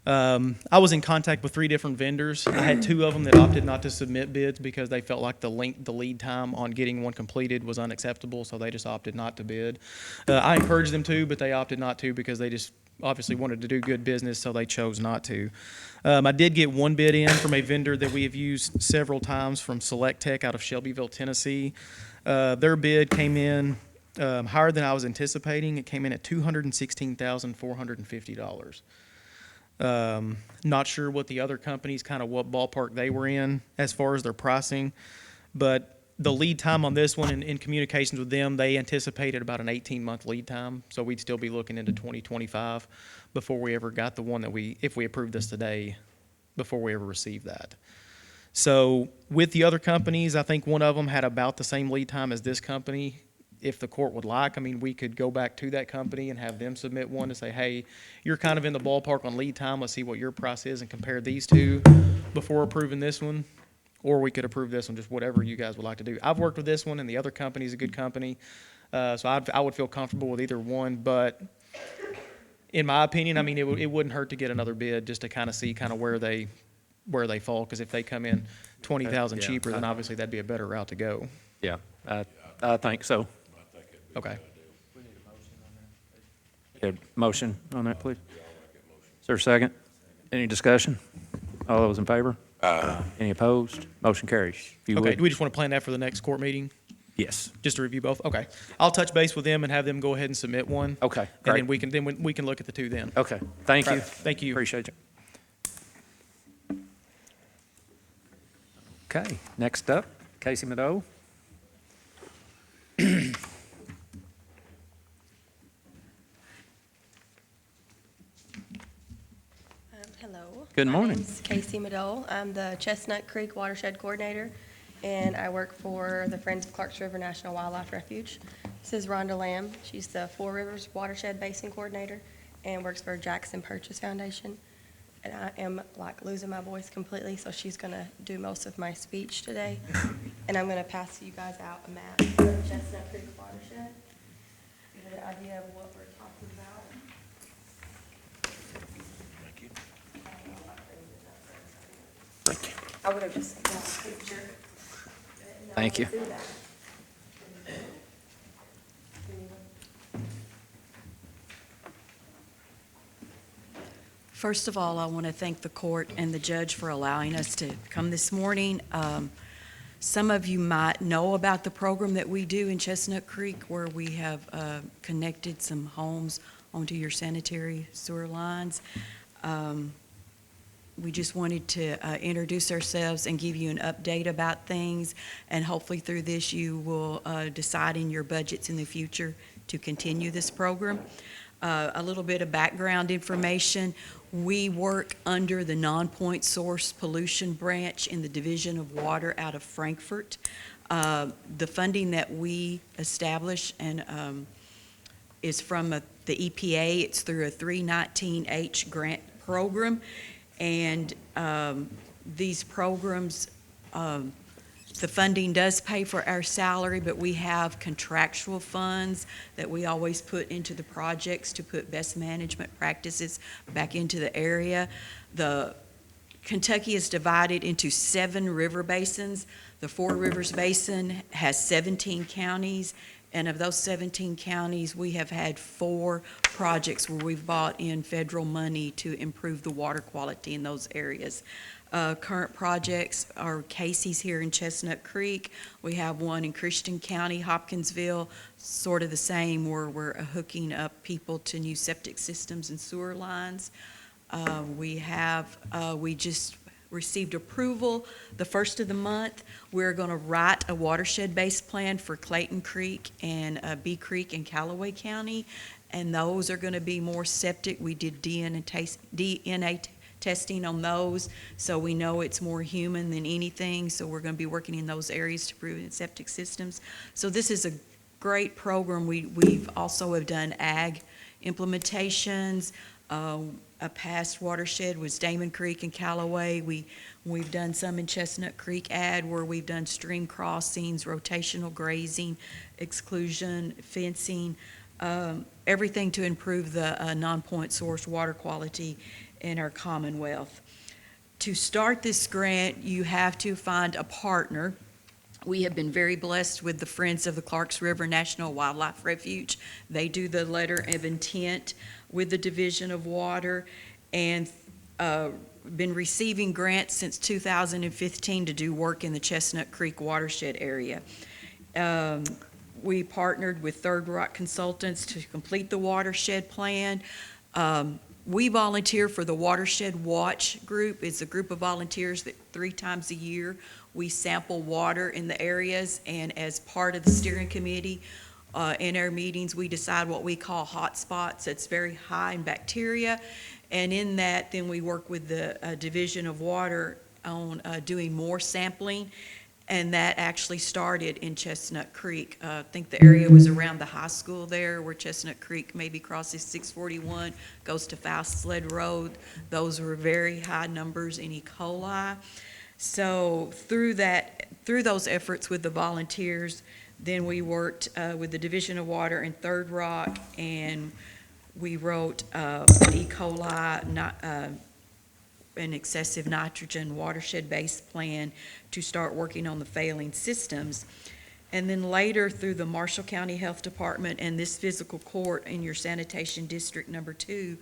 I was in contact with 3 different vendors. I had 2 of them that opted not to submit bids because they felt like the lead time on getting one completed was unacceptable, so they just opted not to bid. I encouraged them to, but they opted not to because they just obviously wanted to do good business, so they chose not to. I did get 1 bid in from a vendor that we have used several times from Select Tech out of Shelbyville, Tennessee. Their bid came in higher than I was anticipating. It came in at $216,450. Not sure what the other companies, kind of what ballpark they were in as far as their pricing, but the lead time on this one, in communications with them, they anticipated about an 18-month lead time, so we'd still be looking into 2025 before we ever got the one that if we approved this today, before we ever received that. So with the other companies, I think one of them had about the same lead time as this company. If the court would like, I mean, we could go back to that company and have them submit one to say, hey, you're kind of in the ballpark on lead time. Let's see what your price is and compare these two before approving this one. Or we could approve this one, just whatever you guys would like to do. I've worked with this one, and the other company is a good company. So I would feel comfortable with either one. But in my opinion, I mean, it wouldn't hurt to get another bid just to kind of see kind of where they fall. Because if they come in 20,000 Yeah. cheaper, then obviously that'd be a better route to go. Yeah, I think so. Okay. Yeah, motion on that, please. Is there a second? Any discussion? All those in favor? Any opposed? Motion carries. If you Okay, would- do we just want to plan that for the next court meeting, Yes. just to review both? Okay. I'll touch base with them and have them go ahead and submit one. Okay, And great. then we can look at the 2 then. Okay, thank you. Right, thank you. Appreciate you. Okay, next up, Casey Mado. Hello. Good My morning. name's Casey Madole. I'm the Chestnut Creek Watershed Coordinator, and I work for the Friends of Clarks River National Wildlife Refuge. This is Rhonda Lamb. She's the Four Rivers Watershed Basin Coordinator and works for Jackson Purchase Foundation. And I am like losing my voice completely, so she's going to do most of my speech today. And I'm going to pass you guys out a map of the Chestnut Creek Watershed. Give you an idea of what we're talking about. I would have just got a picture. Thank you. First of all, I want to thank the court and the judge for allowing us to come this morning. Some of you might know about the program that we do in Chestnut Creek, where we have connected some homes onto your sanitary sewer lines. We just wanted to introduce ourselves and give you an update about things, and hopefully through this you will decide in your budgets in the future to continue this program. A little bit of background information. We work under the non-point source pollution branch in the Division of Water out of Frankfurt. The funding that we establish and is from the EPA. It's through a 319H grant program. And these programs, the funding does pay for our salary, but we have contractual funds that we always put into the projects to put best management practices back into the area. Kentucky is divided into 7 river basins. The Four Rivers Basin has 17 counties, And of those 17 counties, we have had 4 projects where we've bought in federal money to improve the water quality in those areas. Current projects are Casey's here in Chestnut Creek. We have one in Christian County, Hopkinsville, sort of the same, where we're hooking up people to new septic systems and sewer lines. We just received approval the first of the month. We're going to write a watershed-based plan for Clayton Creek and Bee Creek in Callaway County, and those are going to be more septic. We did DNA testing on those, so we know it's more human than anything, so we're going to be working in those areas to improve septic systems. So this is a great program. We've also have done ag implementations. A past watershed was Damon Creek and Callaway. We've done some in Chestnut Creek where we've done stream crossings, rotational grazing, exclusion, fencing, everything to improve the non-point source water quality in our Commonwealth. To start this grant, you have to find a partner. We have been very blessed with the Friends of the Clarks River National Wildlife Refuge. They do the letter of intent with the Division of Water, and been receiving grants since 2015 to do work in the Chestnut Creek watershed area. We partnered with Third Rock Consultants to complete the watershed plan. We volunteer for the Watershed Watch group. It's a group of volunteers that 3 times a year we sample water in the areas, and as part of the steering committee, in our meetings, we decide what we call hot spots. That's very high in bacteria. And in that, then we work with the Division of Water on doing more sampling. And that actually started in Chestnut Creek. I think the area was around the high school there, where Chestnut Creek maybe crosses 641, goes to Foust Sled Road. Those were very high numbers in E. coli. So through those efforts with the volunteers, then we worked with the Division of Water and Third Rock, and we wrote an E. coli an excessive nitrogen watershed-based plan to start working on the failing systems. And then later, through the Marshall County Health Department and this Fiscal Court in your sanitation district number 2,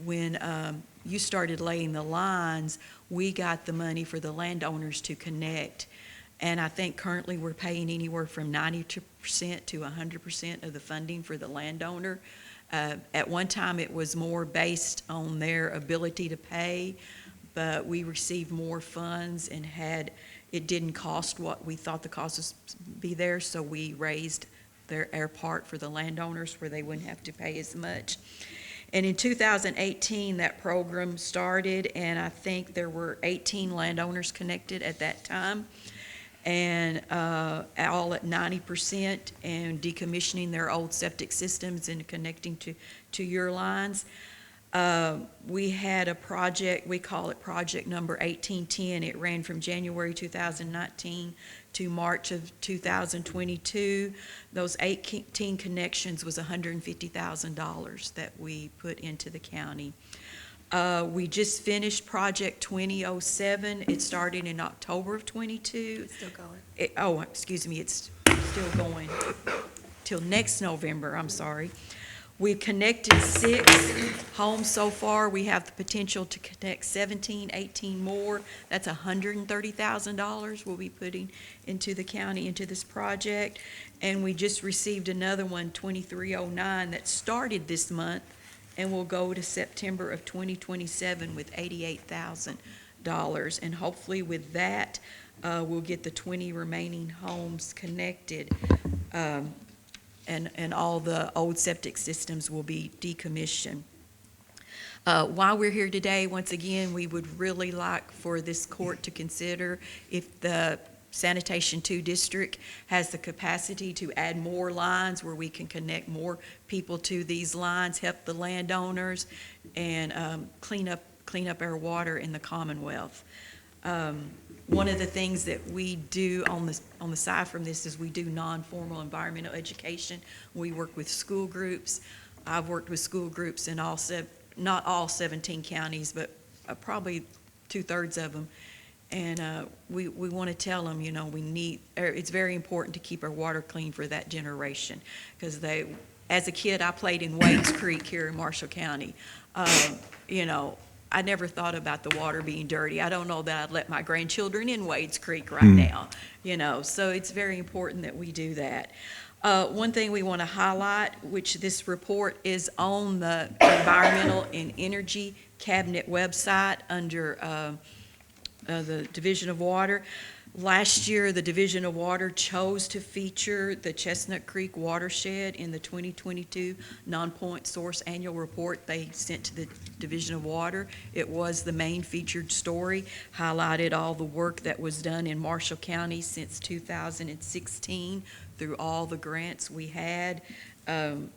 when you started laying the lines, we got the money for the landowners to connect. And I think currently we're paying anywhere from 90% to 100% of the funding for the landowner. At one time, it was more based on their ability to pay, but we received more funds and it didn't cost what we thought the cost was be there, so we raised our part for the landowners where they wouldn't have to pay as much. And in 2018, that program started, and I think there were 18 landowners connected at that time, and all at 90% and decommissioning their old septic systems and connecting to your lines. We had a project, we call it project number 1810. It ran from January 2019 to March of 2022. Those 18 connections was $150,000 that we put into the county. We just finished project 2007. It started in October of 22. It's still going. It's still going till next November, I'm sorry. We've connected 6 homes so far. We have the potential to connect 17, 18 more. That's $130,000 we'll be putting into the county, into this project. And we just received another one, 2309, that started this month and will go to September of 2027 with $88,000. And hopefully with that, we'll get the 20 remaining homes connected. And all the old septic systems will be decommissioned. While we're here today, once again, we would really like for this court to consider if the Sanitation 2 district has the capacity to add more lines where we can connect more people to these lines, help the landowners, and clean up our water in the Commonwealth. One of the things that we do on the side from this is we do non-formal environmental education. We work with school groups. I've worked with school groups in not all 17 counties, but probably 2/3 of them. And we want to tell them, you know, it's very important to keep our water clean for that generation. Because as a kid, I played in Wades Creek here in Marshall County. You know, I never thought about the water being dirty. I don't know that I'd let my grandchildren in Wades Creek right now, you know. So it's very important that we do that. One thing we want to highlight, which this report is on the Environmental and Energy Cabinet website under the Division of Water. Last year, the Division of Water chose to feature the Chestnut Creek watershed in the 2022 Non-Point Source Annual Report they sent to the Division of Water. It was the main featured story, highlighted all the work that was done in Marshall County since 2016 through all the grants we had. To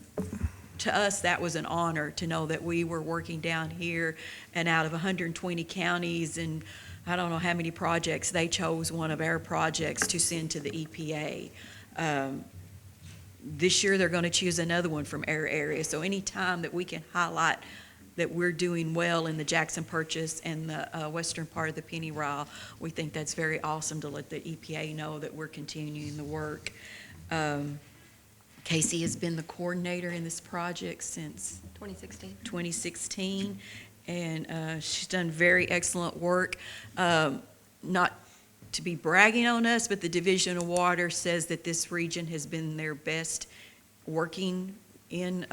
us, that was an honor to know that we were working down here, and out of 120 counties and I don't know how many projects, they chose one of our projects to send to the EPA. This year, they're going to choose another one from our area. So any time that we can highlight that we're doing well in the Jackson Purchase and the western part of the Penny Ryle, we think that's very awesome to let the EPA know that we're continuing the work. Casey has been the coordinator in this project since 2016. And she's done very excellent work. Not to be bragging on us, but the Division of Water says that this region has been their best working in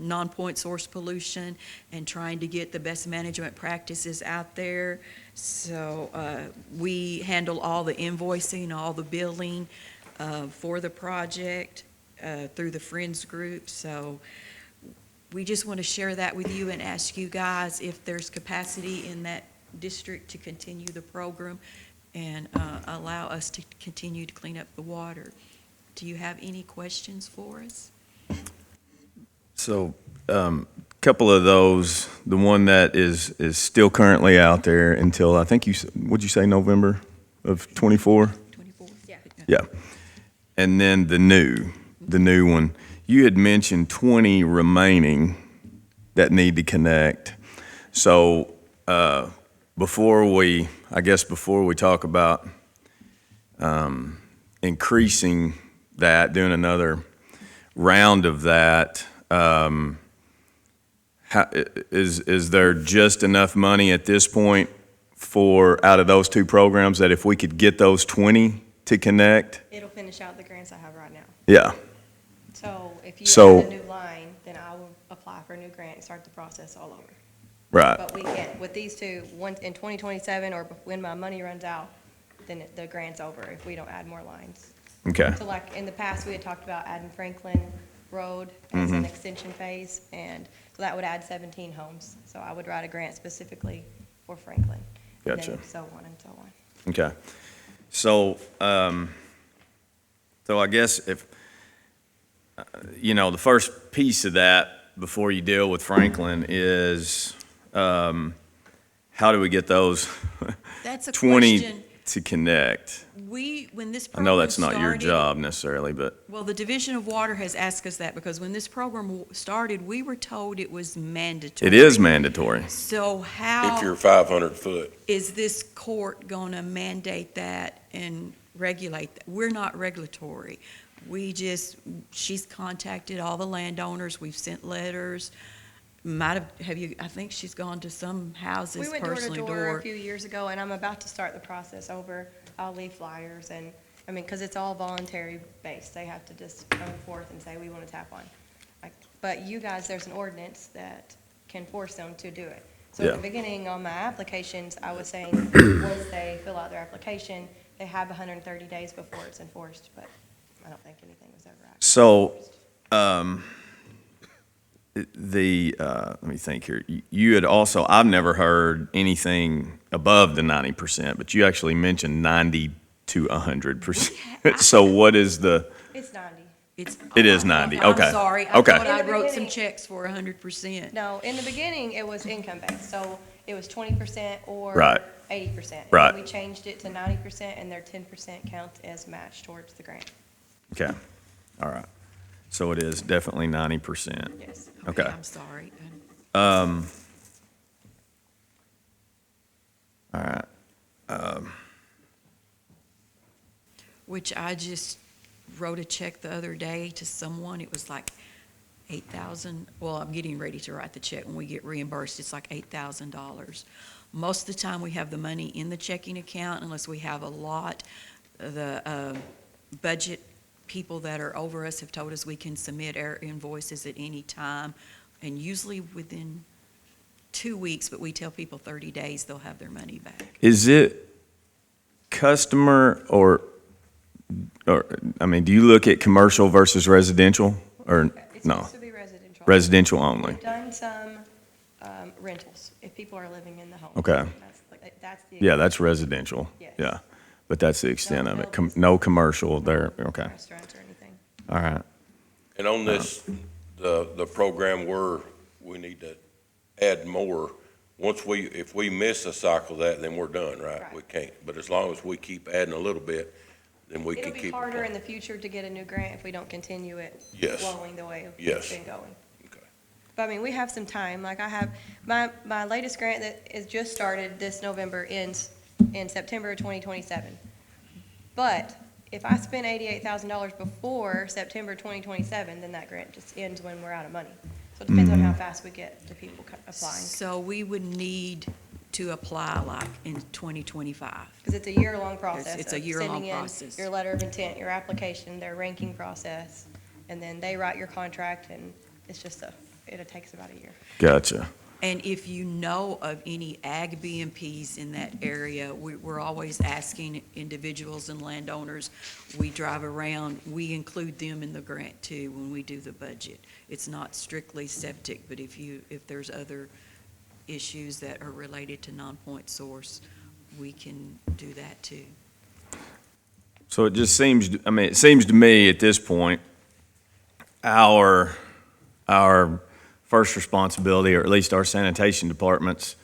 non-point source pollution and trying to get the best management practices out there. So we handle all the invoicing, all the billing for the project through the Friends group. So we just want to share that with you and ask you guys if there's capacity in that district to continue the program and allow us to continue to clean up the water. Do you have any questions for us? So, couple of those, the one that is still currently out there until, I think would you say November of 24? 24? Yeah. Yeah. And then the new one. You had mentioned 20 remaining that need to connect. So before we talk about increasing that, doing another round of that, is there just enough money at this point out of those two programs that if we could get those 20 to connect? It'll finish out the grants I have right now. Yeah. So if you add a new line, then I will apply for a new grant and start the process all over. Right. But we can't, with these two, one in 2027 or when my money runs out, then the grant's over if we don't add more lines. Okay. So like in the past, we had talked about adding Franklin Road as an extension phase, and so that would add 17 homes. So I would write a grant specifically for Franklin. Gotcha. And then so on and so on. Okay. So, I guess if, the first piece of that before you deal with Franklin is, how do we get those That's a 20 question. to connect? When this I program know that's not your started- job necessarily, but, Well, the Division of Water has asked us that because when this program started, we were told it was mandatory. it is mandatory. So If how you're 500 foot. is this court going to mandate that and regulate that? We're not regulatory. She's contacted all the landowners. We've sent letters. I think she's gone to some houses We went door to personally. door a few years ago, and I'm about to start the process over. I'll leave flyers, and, because it's all voluntary based. They have to just come forth and say, we want to tap on. But you guys, there's an ordinance that can force them to do it. So at the beginning on my applications, I was saying, once they fill out their application, they have 130 days before it's enforced, but I don't think anything was ever actually So, enforced. let me think here. You had also, I've never heard anything above the 90%, but you actually mentioned 90 to 100%. So what is It's 90. It is 90, I'm okay. sorry. I Okay. thought I In the wrote some beginning- checks for 100%. No, in the beginning, it was income based, so it was 20% or Right. 80%. And Right. then we changed it to 90%, and their 10% counts as match towards the grant. Okay, all right. So it is definitely 90%. Yes. Okay. I'm sorry. All right. Which I just wrote a check the other day to someone. It was like 8,000. Well, I'm getting ready to write the check. When we get reimbursed, it's like $8,000. Most of the time, we have the money in the checking account unless we have a lot. The budget people that are over us have told us we can submit our invoices at any time, and usually within 2 weeks, but we tell people 30 days, they'll have their money back. Is it customer or, I mean, do you look at commercial versus residential, or It's no? supposed to be residential. Residential only? We've done some rentals, if people are living in the home. Okay. That's the. Yeah, that's residential. Yes. Yeah, but that's the extent No of it. buildings. No commercial there, okay. Restaurants or anything. All right. And on this, the program where we need to add more, if we miss a cycle of that, then we're done, right? Right. We can't, but as long as we keep adding a little bit, then we can It'll keep. be harder in the future to get a new grant if we don't continue it Yes. flowing the way Yes. it's been going. Okay. But I mean, we have some time. Like I have, my latest grant that is just started this November ends in September of 2027. But if I spend $88,000 before September 2027, then that grant just ends when we're out of money. So it depends on how fast we get the people applying. So we would need to apply like in 2025. Because it's a year-long process. It's a of year-long sending in process. your letter of intent, your application, their ranking process, and then they write your contract, and it's just it takes about a year. Gotcha. And if you know of any ag BMPs in that area, we're always asking individuals and landowners, we drive around, we include them in the grant too when we do the budget. It's not strictly septic, but if there's other issues that are related to non-point source, we can do that too. So it just seems, I mean, it seems to me at this point, our first responsibility, or at least our sanitation department's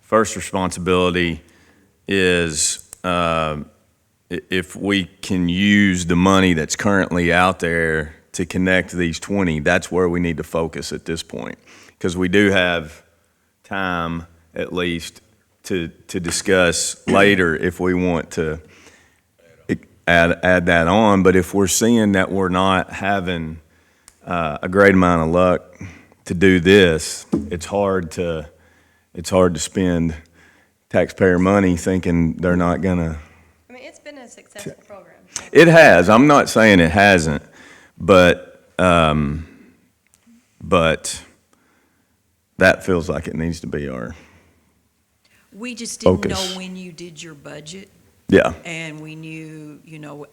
first responsibility is, if we can use the money that's currently out there to connect these 20, that's where we need to focus at this point. Because we do have time, at least, to discuss later if we want to add that on. But if we're seeing that we're not having a great amount of luck to do this, it's hard to spend taxpayer money thinking they're not gonna. I mean, it's been a successful program. It has. I'm not saying it hasn't, but that feels like it needs to be our. We just didn't Focus. know when you did your budget. Yeah. And we knew,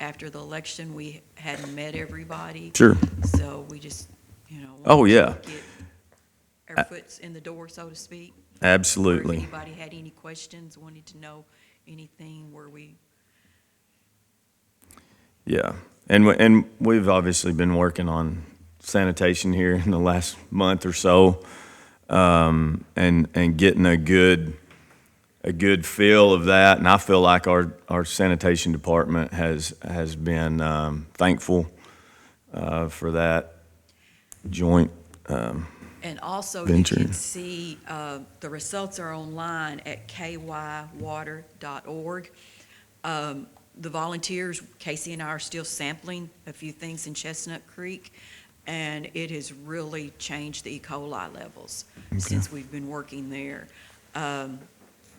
after the election, we hadn't met everybody. Sure. So we just, Oh, wanted yeah. to get our foots in the door, so to speak. Or Absolutely. if anybody had any questions, wanted to know anything, Yeah, and we've obviously been working on sanitation here in the last month or so, and getting a good feel of that. And I feel like our sanitation department has been thankful for that joint. And also, Venture. you can see, the results are online at kywater.org. The volunteers, Casey and I are still sampling a few things in Chestnut Creek, and it has really changed the E. coli levels since we've been working there.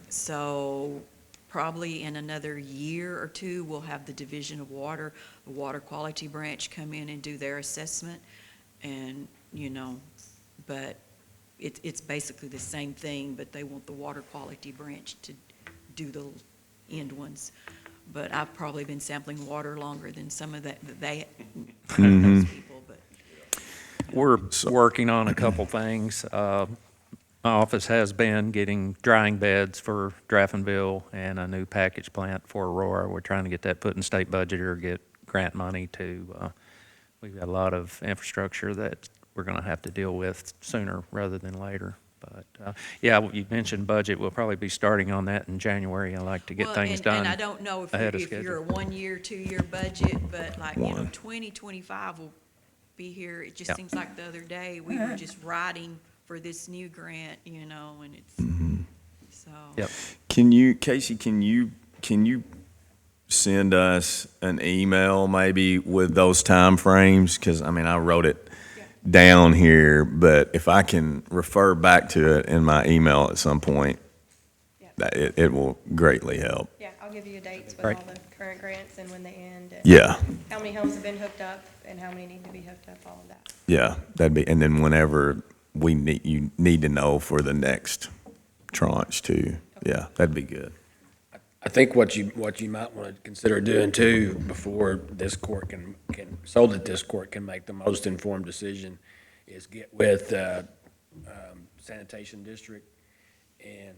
So probably in another year or two, we'll have the Division of Water, the Water Quality Branch come in and do their assessment. And, but it's basically the same thing, but they want the Water Quality Branch to do the end ones. But I've probably been sampling water longer than some of those people, but. We're working on a couple things. My office has been getting drying beds for Draffinville and a new package plant for Aurora. We're trying to get that put in state budget or get grant money to, we've got a lot of infrastructure that we're going to have to deal with sooner rather than later. But, yeah, you mentioned budget. We'll probably be starting on that in January. I like to get things done And I don't know if ahead of you're a schedule. 1 year, 2 year budget, but like, One. 2025 will be here. It just seems like the other day, we were just writing for this new grant, and it's, so. Yep. Casey, can can you send us an email maybe with those time frames? Because, I mean, I wrote it down here, but if I can refer back to it in my email at some point, it will greatly help. Yeah, I'll give you dates with Right. all the current grants and when they end. And Yeah, how many homes have been hooked up and how many need to be hooked up, all of that. yeah, that'd be, and then whenever you need to know for the next tranche too. Yeah, that'd be good. I think what you might want to consider doing too, before this court so that this court can make the most informed decision, is get with sanitation district and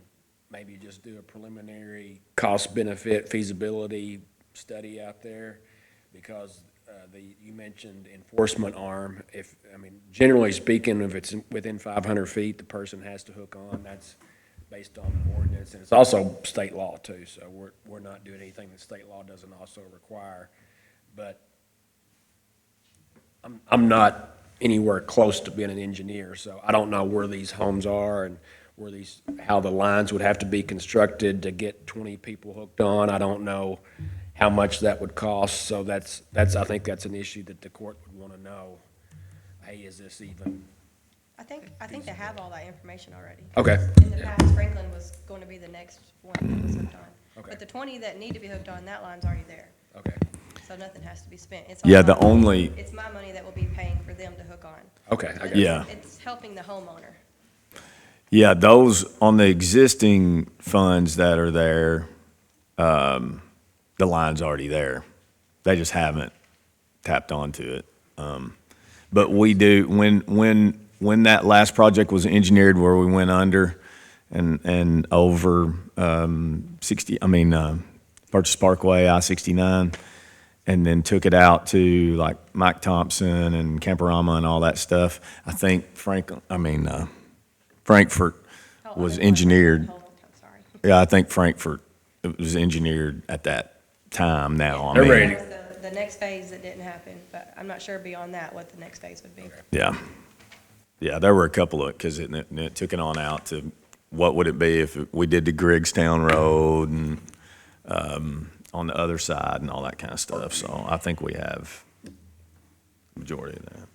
maybe just do a preliminary cost-benefit feasibility study out there, because you mentioned enforcement arm. Generally speaking, if it's within 500 feet, the person has to hook on. That's based on the ordinance, and it's also state law too, so we're not doing anything that state law doesn't also require. But I'm not anywhere close to being an engineer, so I don't know where these homes are and how the lines would have to be constructed to get 20 people hooked on. I don't know how much that would cost, so I think that's an issue that the court would want to know. Hey, is this even? I think they have all that information already. Okay. In the past, Franklin was going to be the next one that was hooked on. Okay. But the 20 that need to be hooked on, that line's already there. Okay. So nothing has to be spent. It's Yeah, all the my- only- It's my money that will be paying for them to hook on. Okay, I So got it's- it. Yeah. It's helping the homeowner. Yeah, those, on the existing funds that are there, the line's already there. They just haven't tapped onto it. But we do, when that last project was engineered where we went under and over, Purchase Parkway, I-69, and then took it out to like Mike Thompson and Camperama and all that stuff, I think Frankfurt was engineered. Hold on, I'm sorry. Yeah, I think Frankfurt was engineered at that time now. I They're mean, ready. That was the next phase that didn't happen, but I'm not sure beyond that what the next phase would be. Yeah. Yeah, there were a couple of, because it took it on out to what would it be if we did the Griggstown Road and on the other side and all that kind of stuff. So I think we have majority of that.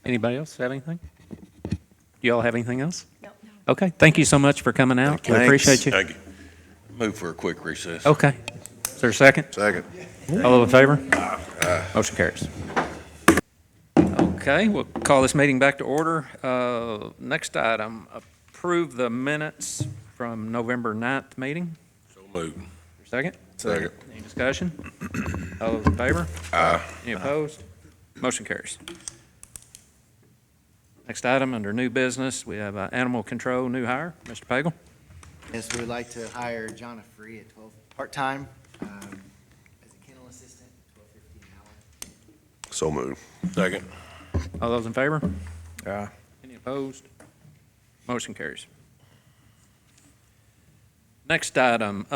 Anybody else have anything? You all have anything else? No. Okay, thank you so much for coming out. We appreciate you. Thank you. Move for a quick recess. Okay. Is there a second? Second. All those in favor? Motion carries. Okay, we'll call this meeting back to order. Next item, approve the minutes from November 9th meeting. So move. Second? Second. Any discussion? All those in favor? Any opposed? Motion carries. Next item, under new business, we have animal control new hire. Mr. Pagel? Yes, we would like to hire John Free at 12, part-time, as a kennel assistant, $12.50 an hour. So move. Second. All those in favor? Any opposed? Motion carries. Next item,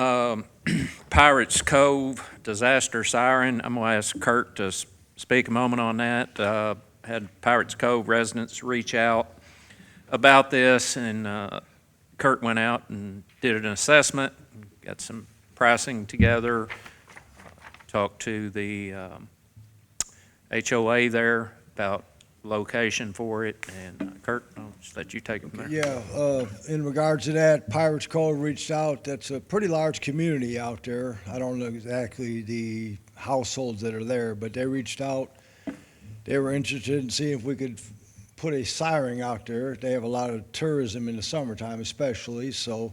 Pirates Cove disaster siren. I'm going to ask Kurt to speak a moment on that. Had Pirates Cove residents reach out about this, and Kurt went out and did an assessment, got some pricing together, talked to the HOA there about location for it, and Kurt, I'll just let you take it from there. Yeah, in regards to that, Pirates Cove reached out. That's a pretty large community out there. I don't know exactly the households that are there, but they reached out. They were interested in seeing if we could put a siren out there. They have a lot of tourism in the summertime especially, so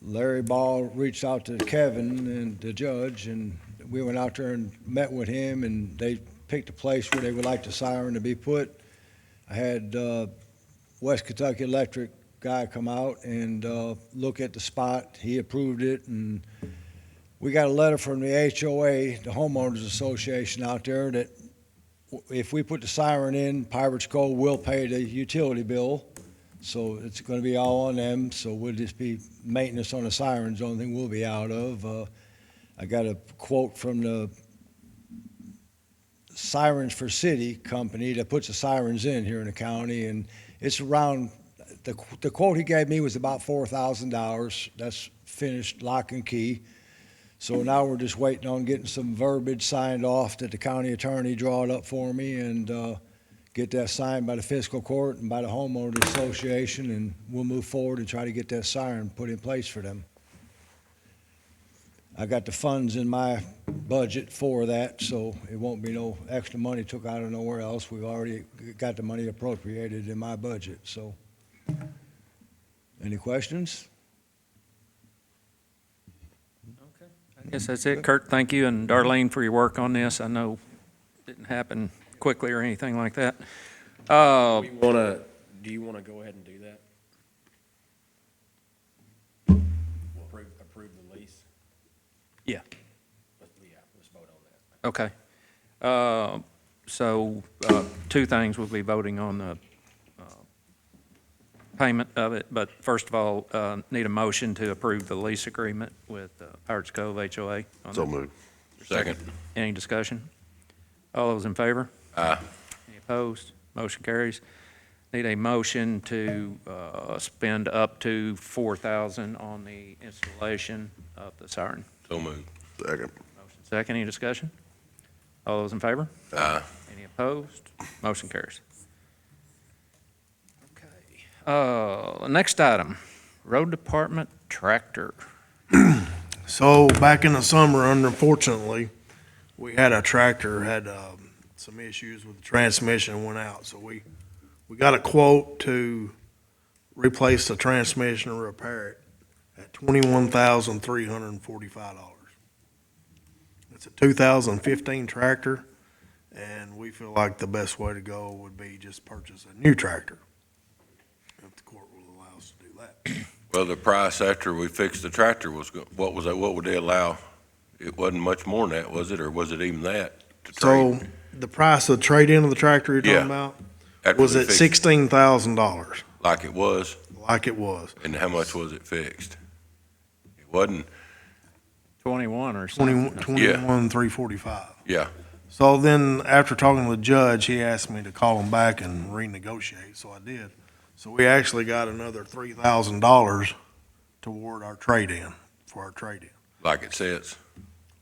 Larry Ball reached out to Kevin and the judge, and we went out there and met with him, and they picked a place where they would like the siren to be put. I had West Kentucky Electric guy come out and look at the spot. He approved it, and we got a letter from the HOA, the Homeowners Association out there, that if we put the siren in, Pirates Cove will pay the utility bill. So it's going to be all on them. So we'll just be maintenance on the sirens, the only thing we'll be out of. I got a quote from the Sirens for City company that puts the sirens in here in the county, and it's around the quote he gave me was about $4,000. That's finished lock and key. So now we're just waiting on getting some verbiage signed off that the county attorney draw it up for me and get that signed by the fiscal court and by the homeowners association, and we'll move forward and try to get that siren put in place for them. I got the funds in my budget for that, so it won't be no extra money took out of nowhere else. We've already got the money appropriated in my budget, so. Any questions? I guess that's it. Kurt, thank you, and Darlene for your work on this. I know it didn't happen quickly or anything like that. Do you wanna go ahead and do that? Approve the lease? Yeah. Let's vote on that. Okay. So, two things, we'll be voting on the payment of it, but first of all, need a motion to approve the lease agreement with Pirates Cove HOA. So moved. Second. Any discussion? All those in favor? Aye. Any opposed? Motion carries. Need a motion to spend up to $4,000 on the installation of the siren. So moved. Second. Motion second. Any discussion? All those in favor? Aye. Any opposed? Motion carries. Okay. Next item, road department tractor. So back in the summer, unfortunately, we had a tractor had some issues with the transmission and went out. So we got a quote to replace the transmission and repair it at $21,345. It's a 2015 tractor, and we feel like the best way to go would be just purchase a new tractor, if the court will allow us to do that. Well, the price after we fixed the tractor was, what was that, what would they allow? It wasn't much more than that, was it, or was it even that to trade? So the price of the trade-in of the tractor you're Yeah. talking about After was we at fixed it, $16,000, like it was, like it was. and how much was it fixed? It wasn't, 21 or something. 21,345. yeah, So then, after talking to the judge, he asked me to call him back and renegotiate, so I did. So we actually got another $3,000 toward our trade-in, for our trade-in. like it says.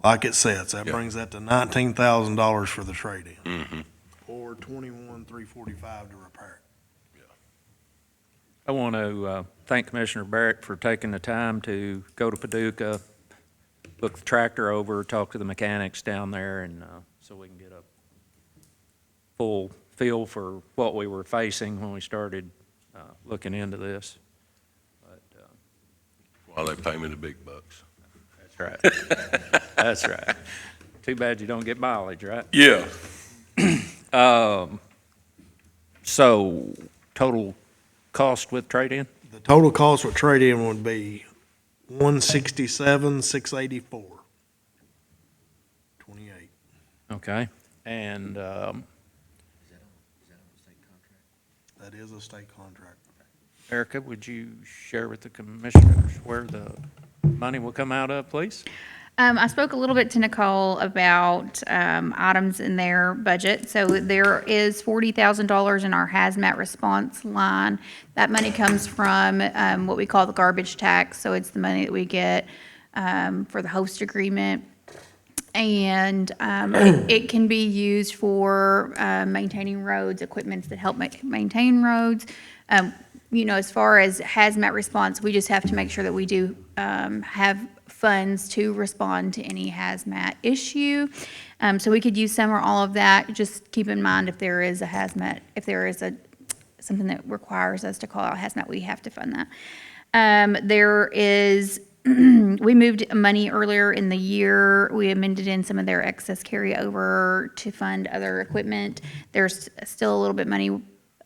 Like it says, that Yeah. brings that to $19,000 for the trade-in, Mm-hmm. or $21,345 to repair it. I want to thank Commissioner Barrett for taking the time to go to Paducah, look the tractor over, talk to the mechanics down there, and so we can get a full feel for what we were facing when we started looking into this. But, While they pay me the big bucks. that's right. That's right. Too bad you don't get mileage, right? Yeah. So, total cost with trade-in? The total cost with trade-in would be $167,684. 28. Okay. And That is a state contract. Erica, would you share with the commissioners where the money will come out of, please? I spoke a little bit to Nicole about items in their budget. So there is $40,000 in our hazmat response line. That money comes from what we call the garbage tax. So it's the money that we get for the host agreement. And it can be used for maintaining roads, equipment that help maintain roads. You know, as far as hazmat response, we just have to make sure that we do have funds to respond to any hazmat issue. So we could use some or all of that. Just keep in mind if there is a hazmat, if there is something that requires us to call out hazmat, we have to fund that. There is, we moved money earlier in the year. We amended in some of their excess carryover to fund other equipment. There's still a little bit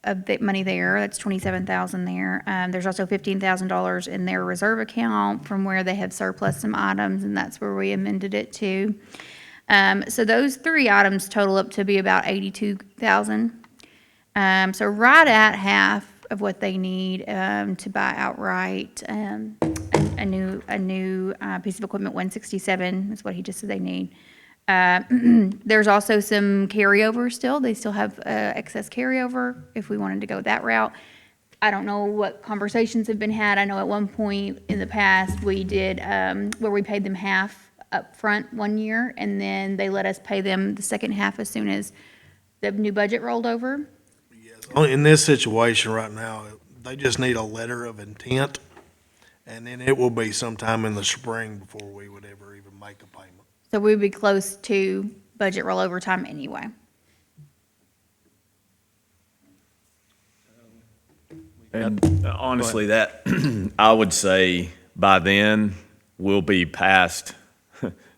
a bit money there. That's $27,000 there. There's also $15,000 in their reserve account from where they have surplus some items, and that's where we amended it to. So those three items total up to be about $82,000. So right at half of what they need to buy outright a new piece of equipment. 167 is what he just said they need. There's also some carryover still. They still have excess carryover if we wanted to go that route. I don't know what conversations have been had. I know at one point in the past, we did, where we paid them half up front one year, and then they let us pay them the second half as soon as the new budget rolled over. In this situation right now, they just need a letter of intent, and then it will be sometime in the spring before we would ever even make a payment. So we'd be close to budget rollover time anyway. And honestly, that, I would say by then, we'll be past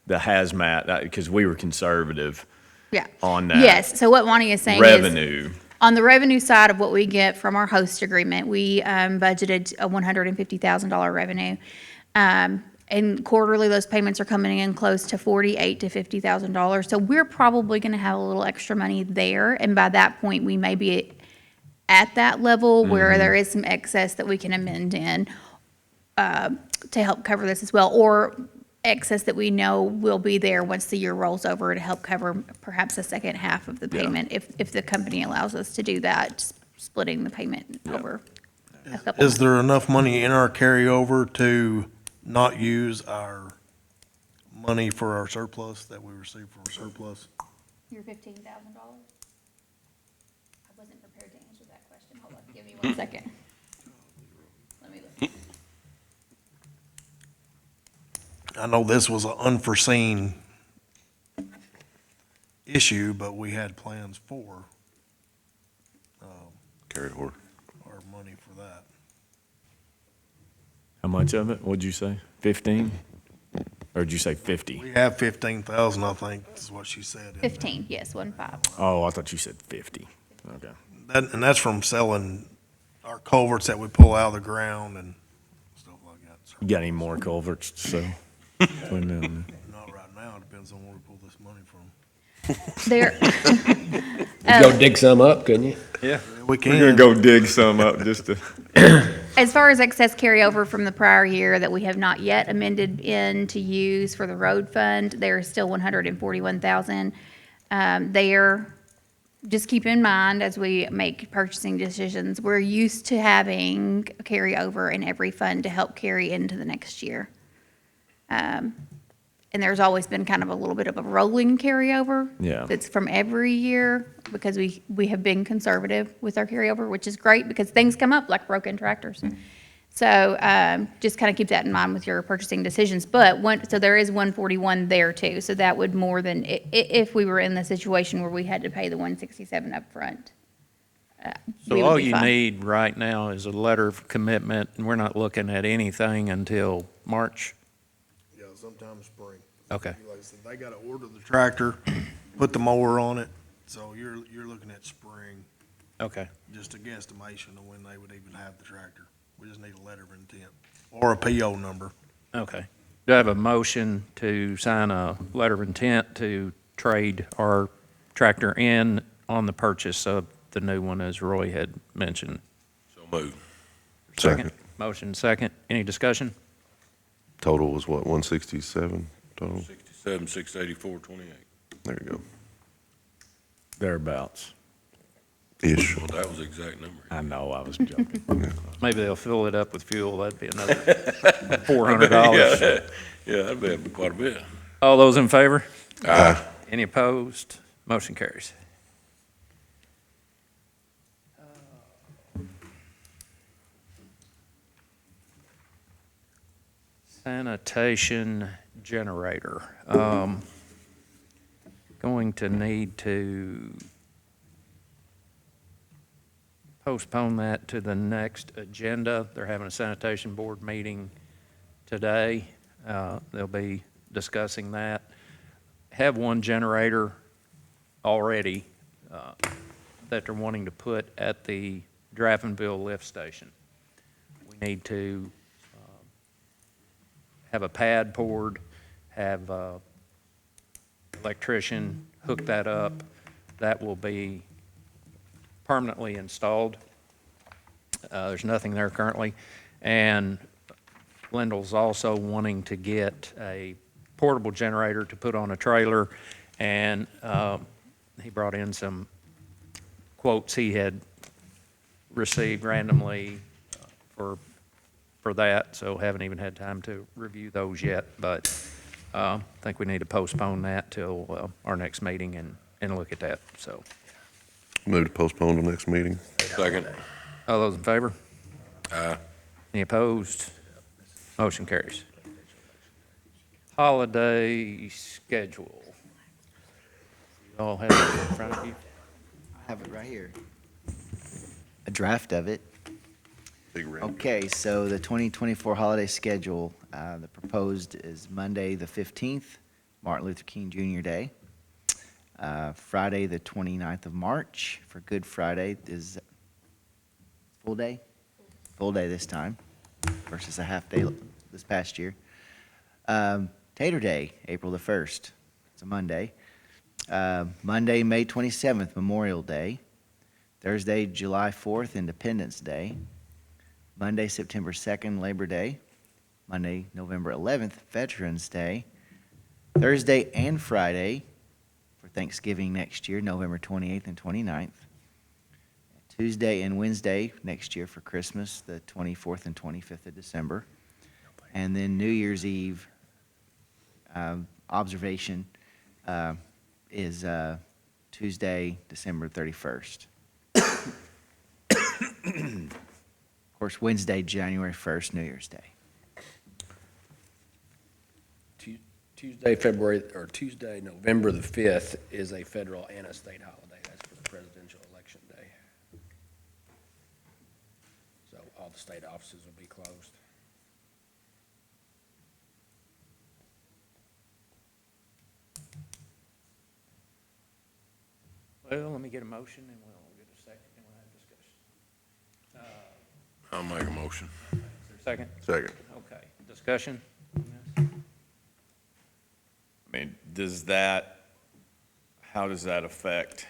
the hazmat, because we were conservative Yeah. on that. Yes, so what Monty is saying is. Revenue. On the revenue side of what we get from our host agreement, we budgeted a $150,000 revenue. And quarterly, those payments are coming in close to $48,000 to $50,000. So we're probably going to have a little extra money there. And by that point, we may be at that level where there is some excess that we can amend in to help cover this as well. Or excess that we know will be there once the year rolls over to help cover perhaps the second half of the payment, if the company allows us to do that, splitting the payment over a couple Is there enough money in our carryover to not use our money for our surplus that we receive from our surplus? Your $15,000? I wasn't prepared to answer that question. Hold on, give me 1 second. Let me look. I know this was an unforeseen issue, but we had plans for Carry forward. our money for that. How much of it? What'd you say? 15? Or did you say 50? We have 15,000, I think, is what she said. 15, yes, 1.5. Oh, I thought you said 50. Okay. And that's from selling our culverts that we pull out of the ground and stuff like that. So, You got any more culverts to sell? Put them in not right now, it depends on where we pull this money from. There, Go dig some up, couldn't you? Yeah. We We're gonna can. go dig some up just to. as far as excess carryover from the prior year that we have not yet amended in to use for the road fund, there is still 141,000 there. Just keep in mind, as we make purchasing decisions, we're used to having a carryover in every fund to help carry into the next year. And there's always been kind of a little bit of a rolling carryover. Yeah. That's from every year, because we have been conservative with our carryover, which is great, because things come up like broken tractors. So, just kind of keep that in mind with your purchasing decisions. But so there is 141 there too, so that would more than, if we were in the situation where we had to pay the 167 upfront. So we would all be you fine. need right now is a letter of commitment, and we're not looking at anything until March? Yeah, sometime spring. Okay. Like I said, they gotta order the tractor, put the mower on it, so you're looking at spring, Okay. just a guesstimation of when they would even have the tractor. We just need a letter of intent, or a PO number. Okay. Do I have a motion to sign a letter of intent to trade our tractor in on the purchase of the new one, as Roy had mentioned? So moved. Second. Motion second. Any discussion? Total was what, 167 total? 67, 684, 28. There you go. Thereabouts. Ish. Well, that was the exact number. I know, I was joking. Maybe they'll fill it up with fuel. That'd be another $400. Yeah, that'd be quite a bit. All those in favor? Aye. Any opposed? Motion carries. Sanitation generator. Going to need to postpone that to the next agenda. They're having a sanitation board meeting today. They'll be discussing that. Have one generator already that they're wanting to put at the Draftonville lift station. We need to have a pad poured, have electrician hook that up. That will be permanently installed. There's nothing there currently. And Lindell's also wanting to get a portable generator to put on a trailer, and he brought in some quotes he had received randomly for that, so haven't even had time to review those yet, but I think we need to postpone that till our next meeting and look at that, so. Move to postpone the next meeting. Second. All those in favor? Aye. Any opposed? Motion carries. Holiday schedule. You all have it in front of you? I have it right here. A draft of it. Big red. Okay, so the 2024 holiday schedule, the proposed is Monday, the 15th, Martin Luther King Jr. Day. Friday, the 29th of March, for Good Friday is full day? Full day this time versus a half day this past year. Tater Day, April the 1st, it's a Monday. Monday, May 27th, Memorial Day. Thursday, July 4th, Independence Day. Monday, September 2nd, Labor Day. Monday, November 11th, Veterans Day. Thursday and Friday for Thanksgiving next year, November 28th and 29th. Tuesday and Wednesday next year for Christmas, the 24th and 25th of December. And then New Year's Eve observation is Tuesday, December 31st. Of course, Wednesday, January 1st, New Year's Day. Tuesday, November the 5th is a federal and a state holiday. That's for the presidential election day. So all the state offices will be closed. Well, let me get a motion and we'll get a second and we'll have discussion. I'll make a motion. Is there a second? Second. Okay, discussion? I mean, how does that affect?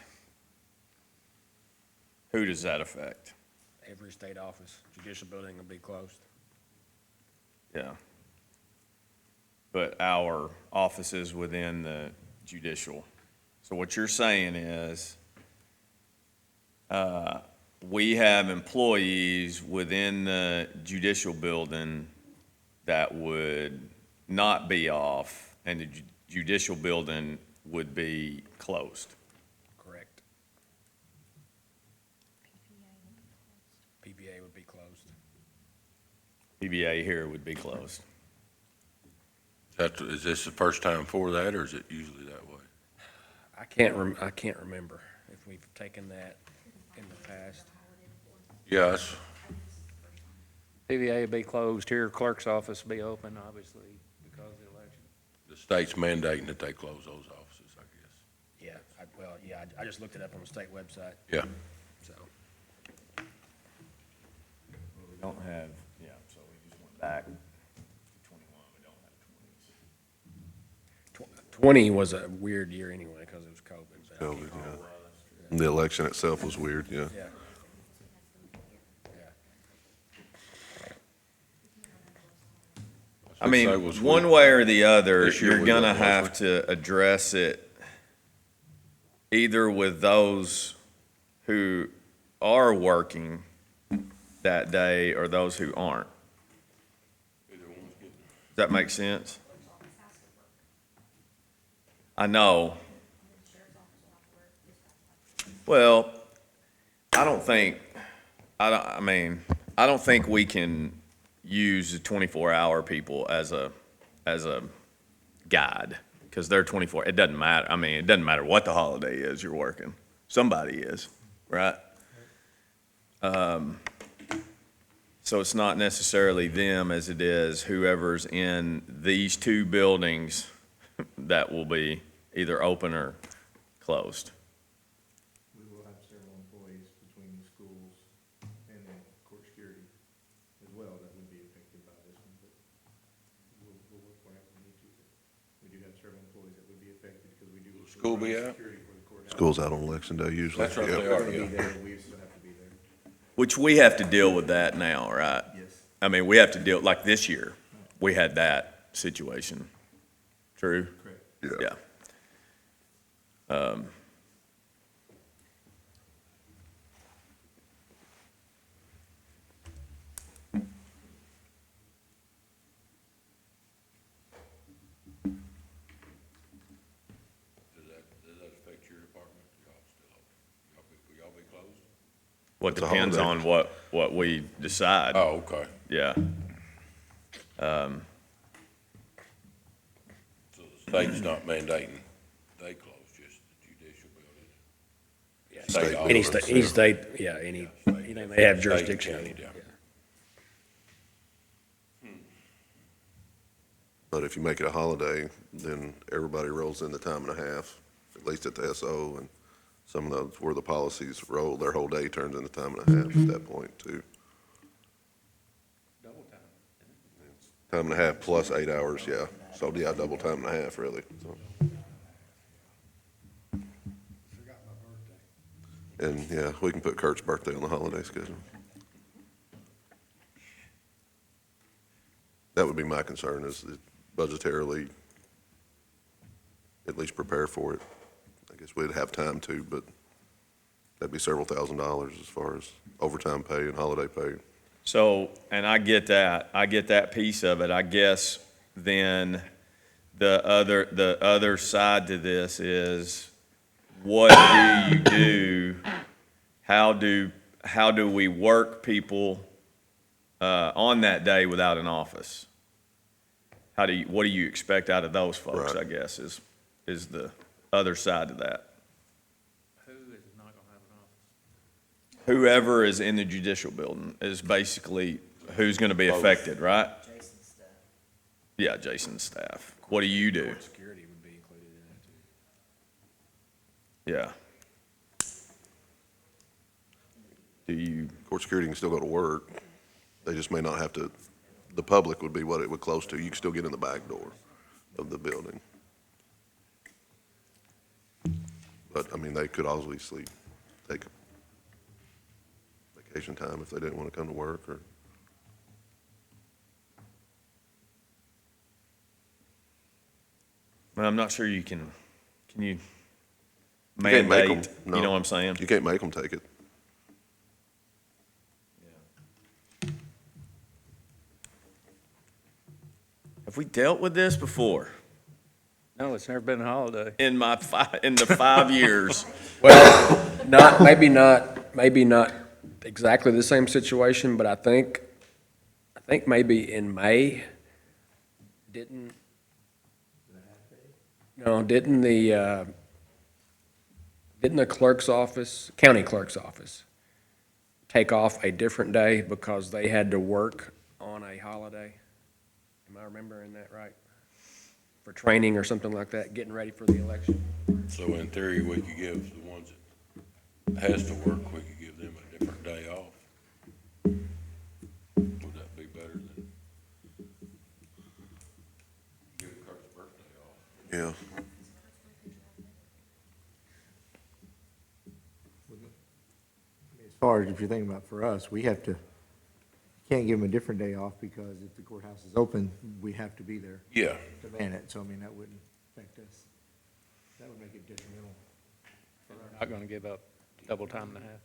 Who does that affect? Every state office, judicial building will be closed. Yeah. But our offices within the judicial. So what you're saying is, we have employees within the judicial building that would not be off, and the judicial building would be closed. Correct. PBA would be closed. PBA here would be closed. Is this the first time for that, or is it usually that way? I can't remember if we've taken that in the past. Yes. PVA will be closed here, clerk's office will be open, obviously, because of the election. The state's mandating that they close those offices, I guess. Yeah, I just looked it up on the state website, Yeah. so. We don't have, so we just went back to 21, we don't have 20 was a weird year anyway, because it was COVID. So. COVID, yeah. The election itself was weird, yeah. Yeah. I mean, one way or the other, This year you're we gonna got have mostly. to address it either with those who are working that day or those who aren't. Does that make sense? I know. Well, I don't think we can use the 24-hour people as a guide, because they're 24. It doesn't matter. I mean, it doesn't matter what the holiday is you're working. Somebody is, right? So it's not necessarily them as it is whoever's in these two buildings that will be either open or closed. We will have several employees between the schools and the court security as well that would be affected by this one, but we'll work wherever we need to. We do have several employees that would be affected because we do. School be out? Security for the courthouse. School's out on election day usually. That's right, Yep. they are, yeah. We still have to be there. Which we have to deal with that now, right? Yes. I mean, we have to deal, like this year, we had that situation. True? Correct. Yeah. What It's a depends holiday. on what we decide. Oh, okay. Yeah. So the state's not mandating they close, just the judicial building. Yeah, State any ordinance, state, any yeah. state, yeah, anything they have State and jurisdiction. county down. But if you make it a holiday, then everybody rolls in the time and a half, at least at the SO, and some of those where the policies roll, their whole day turns into time and a half at that point, too. Time and a half plus 8 hours, yeah. So, yeah, double time and a half, really, so. And, yeah, we can put Kurt's birthday on the holiday schedule. That would be my concern, is that budgetarily, at least prepare for it. I guess we'd have time to, but that'd be several $1,000s as far as overtime pay and holiday pay. So, and I get that piece of it. I guess then the other side to this is, what do you do? How do we work people on that day without an office? What do you expect out of those folks, Right. I guess, is the other side to that. Who is not going to have an office? Whoever is in the judicial building is basically who's going to be affected, right? Jason's staff. Yeah, Jason's staff. What do you do? Security would be included in that too. Yeah. Do you, Court security can still go to work. They just may not have to, the public would be what it would close to. You can still get in the back door of the building. But, I mean, they could obviously take vacation time if they didn't want to come to work, or, well, I'm not sure you can you you can't make them. mandate, you know what I'm saying? You can't make them take it. Have we dealt with this before? No, it's never been a holiday. In the 5 years? Well, maybe not exactly the same situation, but I think maybe in May, didn't the clerk's office, county clerk's office, take off a different day because they had to work on a holiday? Am I remembering that right? For training or something like that, getting ready for the election? So in theory, we could give the ones that has to work, we could give them a different day off. Would that be better than give Kurt's birthday off? Yeah. As far as if you're thinking about for us, we have to, can't give them a different day off because if the courthouse is open, we have to be there Yeah. to man it. So, I mean, that wouldn't affect us. That would make it detrimental. We're not going to give up double time and a half.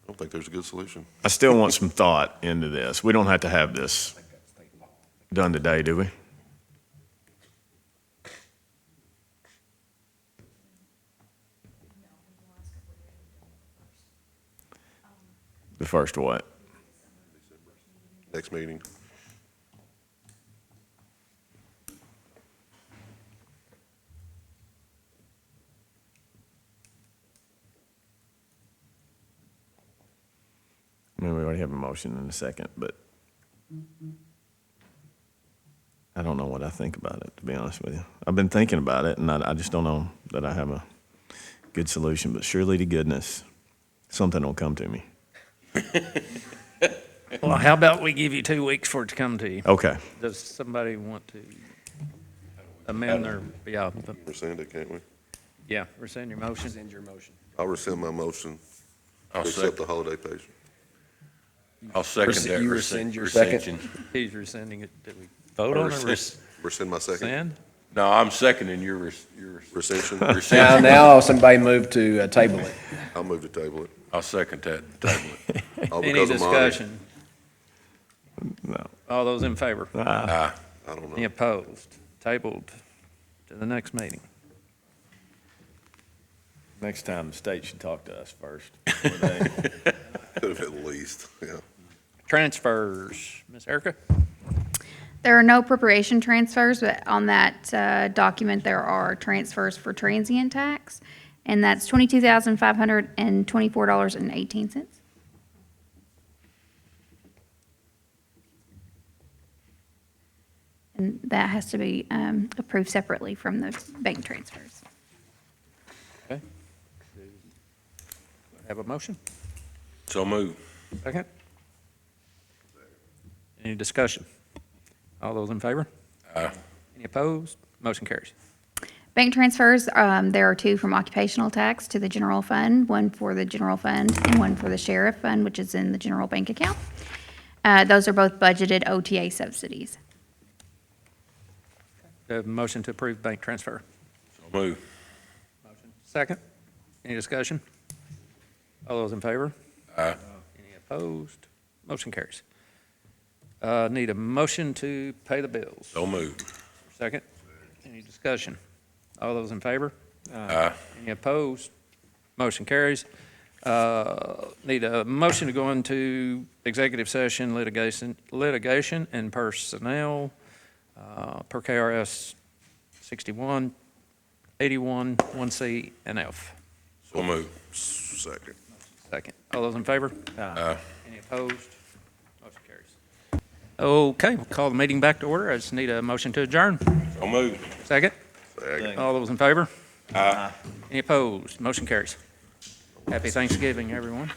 I don't think there's a good solution. I still want some thought into this. We don't have to have this done today, do we? The first what? Next meeting. I mean, we already have a motion in a second, but I don't know what I think about it, to be honest with you. I've been thinking about it, and I just don't know that I have a good solution, but surely to goodness, something will come to me. Well, how about we give you 2 weeks for it to come to you? Okay. Does somebody want to amend their, Rescind it, can't we? rescind your motion? Rescind your motion. I'll rescind my motion to I'll accept the second, holiday pay. I'll second that. You rescind your second? He's rescinding it. Did we vote on it? Rescind my second. Rescind? No, I'm seconding your Rescission. Now somebody move to table it. I'll move to table it. I'll second that, table it. All Any because of money. discussion? No. All those in favor? Aye. I don't Any know. opposed? Tabled to the next meeting. Next time, the state should talk to us first. Could have at least, yeah. Transfers, Ms. Erica? There are no appropriation transfers, but on that document, there are transfers for transient tax, and that's $22,524.18. And that has to be approved separately from the bank transfers. Okay. Have a motion? So move. Second? Any discussion? All those in favor? Aye. Any opposed? Motion carries. Bank transfers, there are two from occupational tax to the general fund, one for the general fund and one for the sheriff fund, which is in the general bank account. Those are both budgeted OTA subsidies. Do I have a motion to approve bank transfer? So move. Second? Any discussion? All those in favor? Aye. Any opposed? Motion carries. Need a motion to pay the bills. So move. Second? Any discussion? All those in favor? Aye. Any opposed? Motion carries. Need a motion to go into executive session, litigation and personnel, per KRS 61, 81, 1C and F. So move. Second. Second. All those in favor? Aye. Any opposed? Motion carries. Okay, we'll call the meeting back to order. I just need a motion to adjourn. So move. Second? Second. All those in favor? Aye. Any opposed? Motion carries. Happy Thanksgiving, everyone.